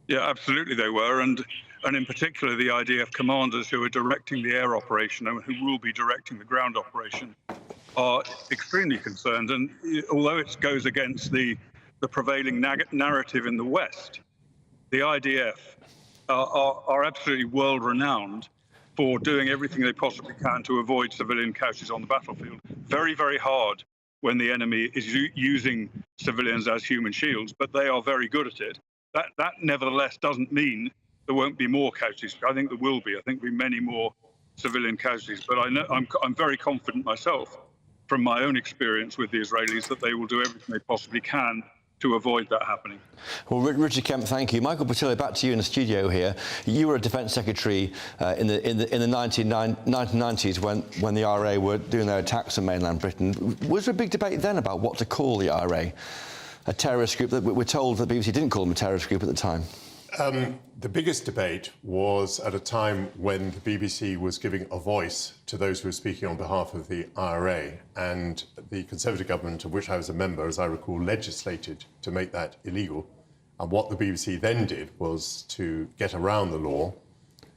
Yeah, absolutely they were. And in particular, the IDF commanders who are directing the air operation and who will be directing the ground operation are extremely concerned. And although it goes against the prevailing narrative in the West, the IDF are absolutely world-renowned for doing everything they possibly can to avoid civilian casualties on the battlefield. Very, very hard when the enemy is using civilians as human shields, but they are very good at it. That nevertheless doesn't mean there won't be more casualties. I think there will be. I think there'll be many more civilian casualties. But I'm very confident myself, from my own experience with the Israelis, that they will do everything they possibly can to avoid that happening. Well, Richard Kemp, thank you. Michael Portillo, back to you in the studio here. You were a Defence Secretary in the 1990s when the IRA were doing their attacks on mainland Britain. Was there a big debate then about what to call the IRA? A terrorist group that we're told that the BBC didn't call them a terrorist group at the time. The biggest debate was at a time when the BBC was giving a voice to those who were speaking on behalf of the IRA, and the Conservative government, of which I was a member, as I recall, legislated to make that illegal. And what the BBC then did was to get around the law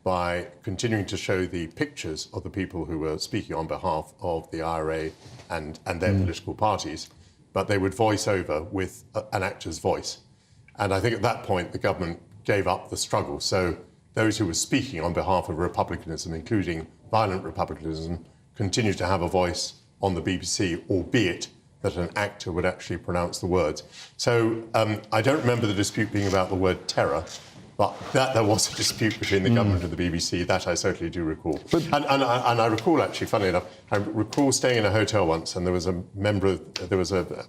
by continuing to show the pictures of the people who were speaking on behalf of the IRA and their political parties, but they would voice over with an actor's voice. And I think at that point the government gave up the struggle. So those who were speaking on behalf of republicanism, including violent republicanism, continued to have a voice on the BBC, albeit that an actor would actually pronounce the words. So I don't remember the dispute being about the word terror, but that there was a dispute between the government and the BBC, that I certainly do recall. And I recall, actually, funnily enough, I recall staying in a hotel once, and there was a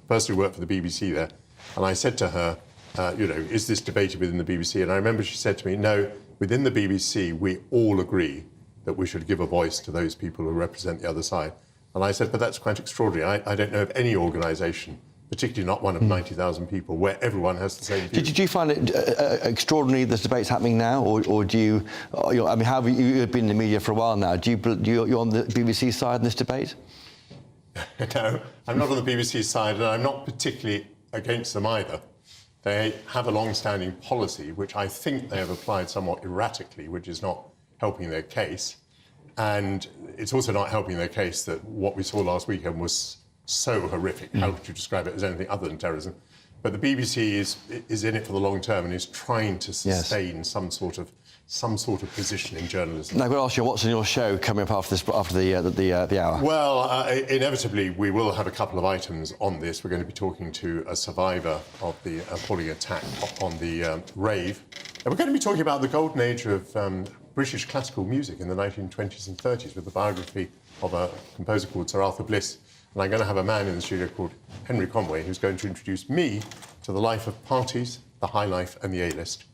person who worked for the BBC there, and I said to her, is this debated within the BBC? And I remember she said to me, no, within the BBC, we all agree that we should give a voice to those people who represent the other side. And I said, but that's quite extraordinary. I don't know of any organisation, particularly not one of 90,000 people, where everyone has the same view. Did you find it extraordinary this debate's happening now, or do you? I mean, you've been in the media for a while now. You're on the BBC side in this debate? No, I'm not on the BBC side, and I'm not particularly against them either. They have a long-standing policy, which I think they have applied somewhat erratically, which is not helping their case. And it's also not helping their case that what we saw last weekend was so horrific. How could you describe it as anything other than terrorism? But the BBC is in it for the long term and is trying to sustain some sort of position in journalism. Now, I'm going to ask you, what's in your show coming up after the hour? Well, inevitably, we will have a couple of items on this. We're going to be talking to a survivor of the appalling attack on the rave. And we're going to be talking about the golden age of British classical music in the 1920s and 30s with the biography of a composer called Sir Arthur Bliss. And I'm going to have a man in the studio called Henry Conway who's going to introduce me to the life of parties, the high life and the A-list.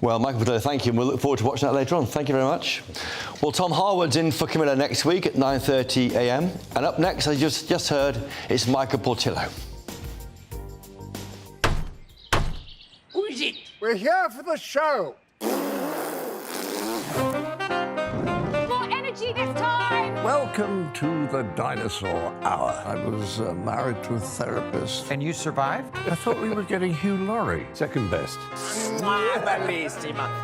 Well, Michael Portillo, thank you, and we'll look forward to watching that later on. Thank you very much. Well, Tom Harwood's in for Camilla next week at 9:30 a.m. And up next, as you just heard, it's Michael Portillo. Who is it? We're here for the show. More energy this time! Welcome to the Dinosaur Hour. I was married to a therapist. And you survived? I thought we were getting Hugh Laurie. Second best.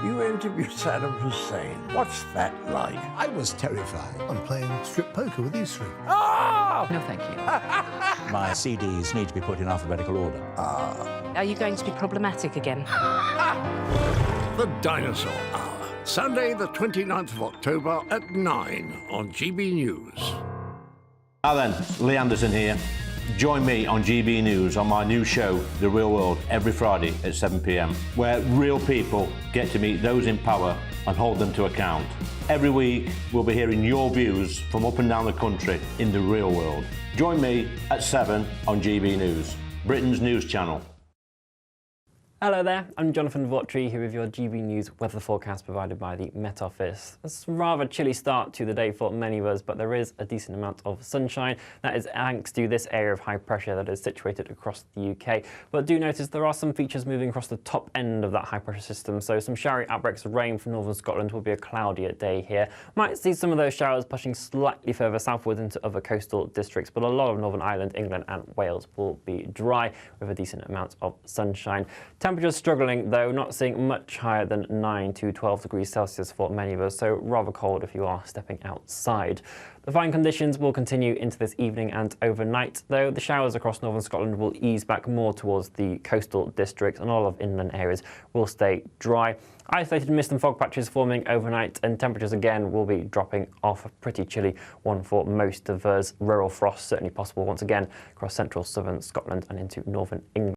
You interviewed Saddam Hussein. What's that like? I was terrified. I'm playing strip poker with these three. Ah! No, thank you. My CDs need to be put in alphabetical order. Are you going to be problematic again? The Dinosaur Hour. Sunday, the 29th of October at 9 on GB News. Now then, Lee Anderson here. Join me on GB News on my new show, The Real World, every Friday at 7 p.m, where real people get to meet those in power and hold them to account. Every week, we'll be hearing your views from up and down the country in the real world. Join me at 7 on GB News, Britain's news channel. Hello there, I'm Jonathan Vautry here with your GB News weather forecast provided by the Met Office. It's a rather chilly start to the day for many of us, but there is a decent amount of sunshine. That is thanks to this area of high pressure that is situated across the UK. But do notice there are some features moving across the top end of that high pressure system, so some showery outbreaks of rain from northern Scotland will be a cloudier day here. Might see some of those showers pushing slightly further southwards into other coastal districts, but a lot of Northern Ireland, England and Wales will be dry with a decent amount of sunshine. Temperatures struggling though, not seeing much higher than 9 to 12 degrees Celsius for many of us, so rather cold if you are stepping outside. The fine conditions will continue into this evening and overnight, though the showers across northern Scotland will ease back more towards the coastal districts, and all of inland areas will stay dry. Isolated mist and fog patches forming overnight, and temperatures again will be dropping off. A pretty chilly one for most of us. Rural frost certainly possible once again across central southern Scotland and into northern England.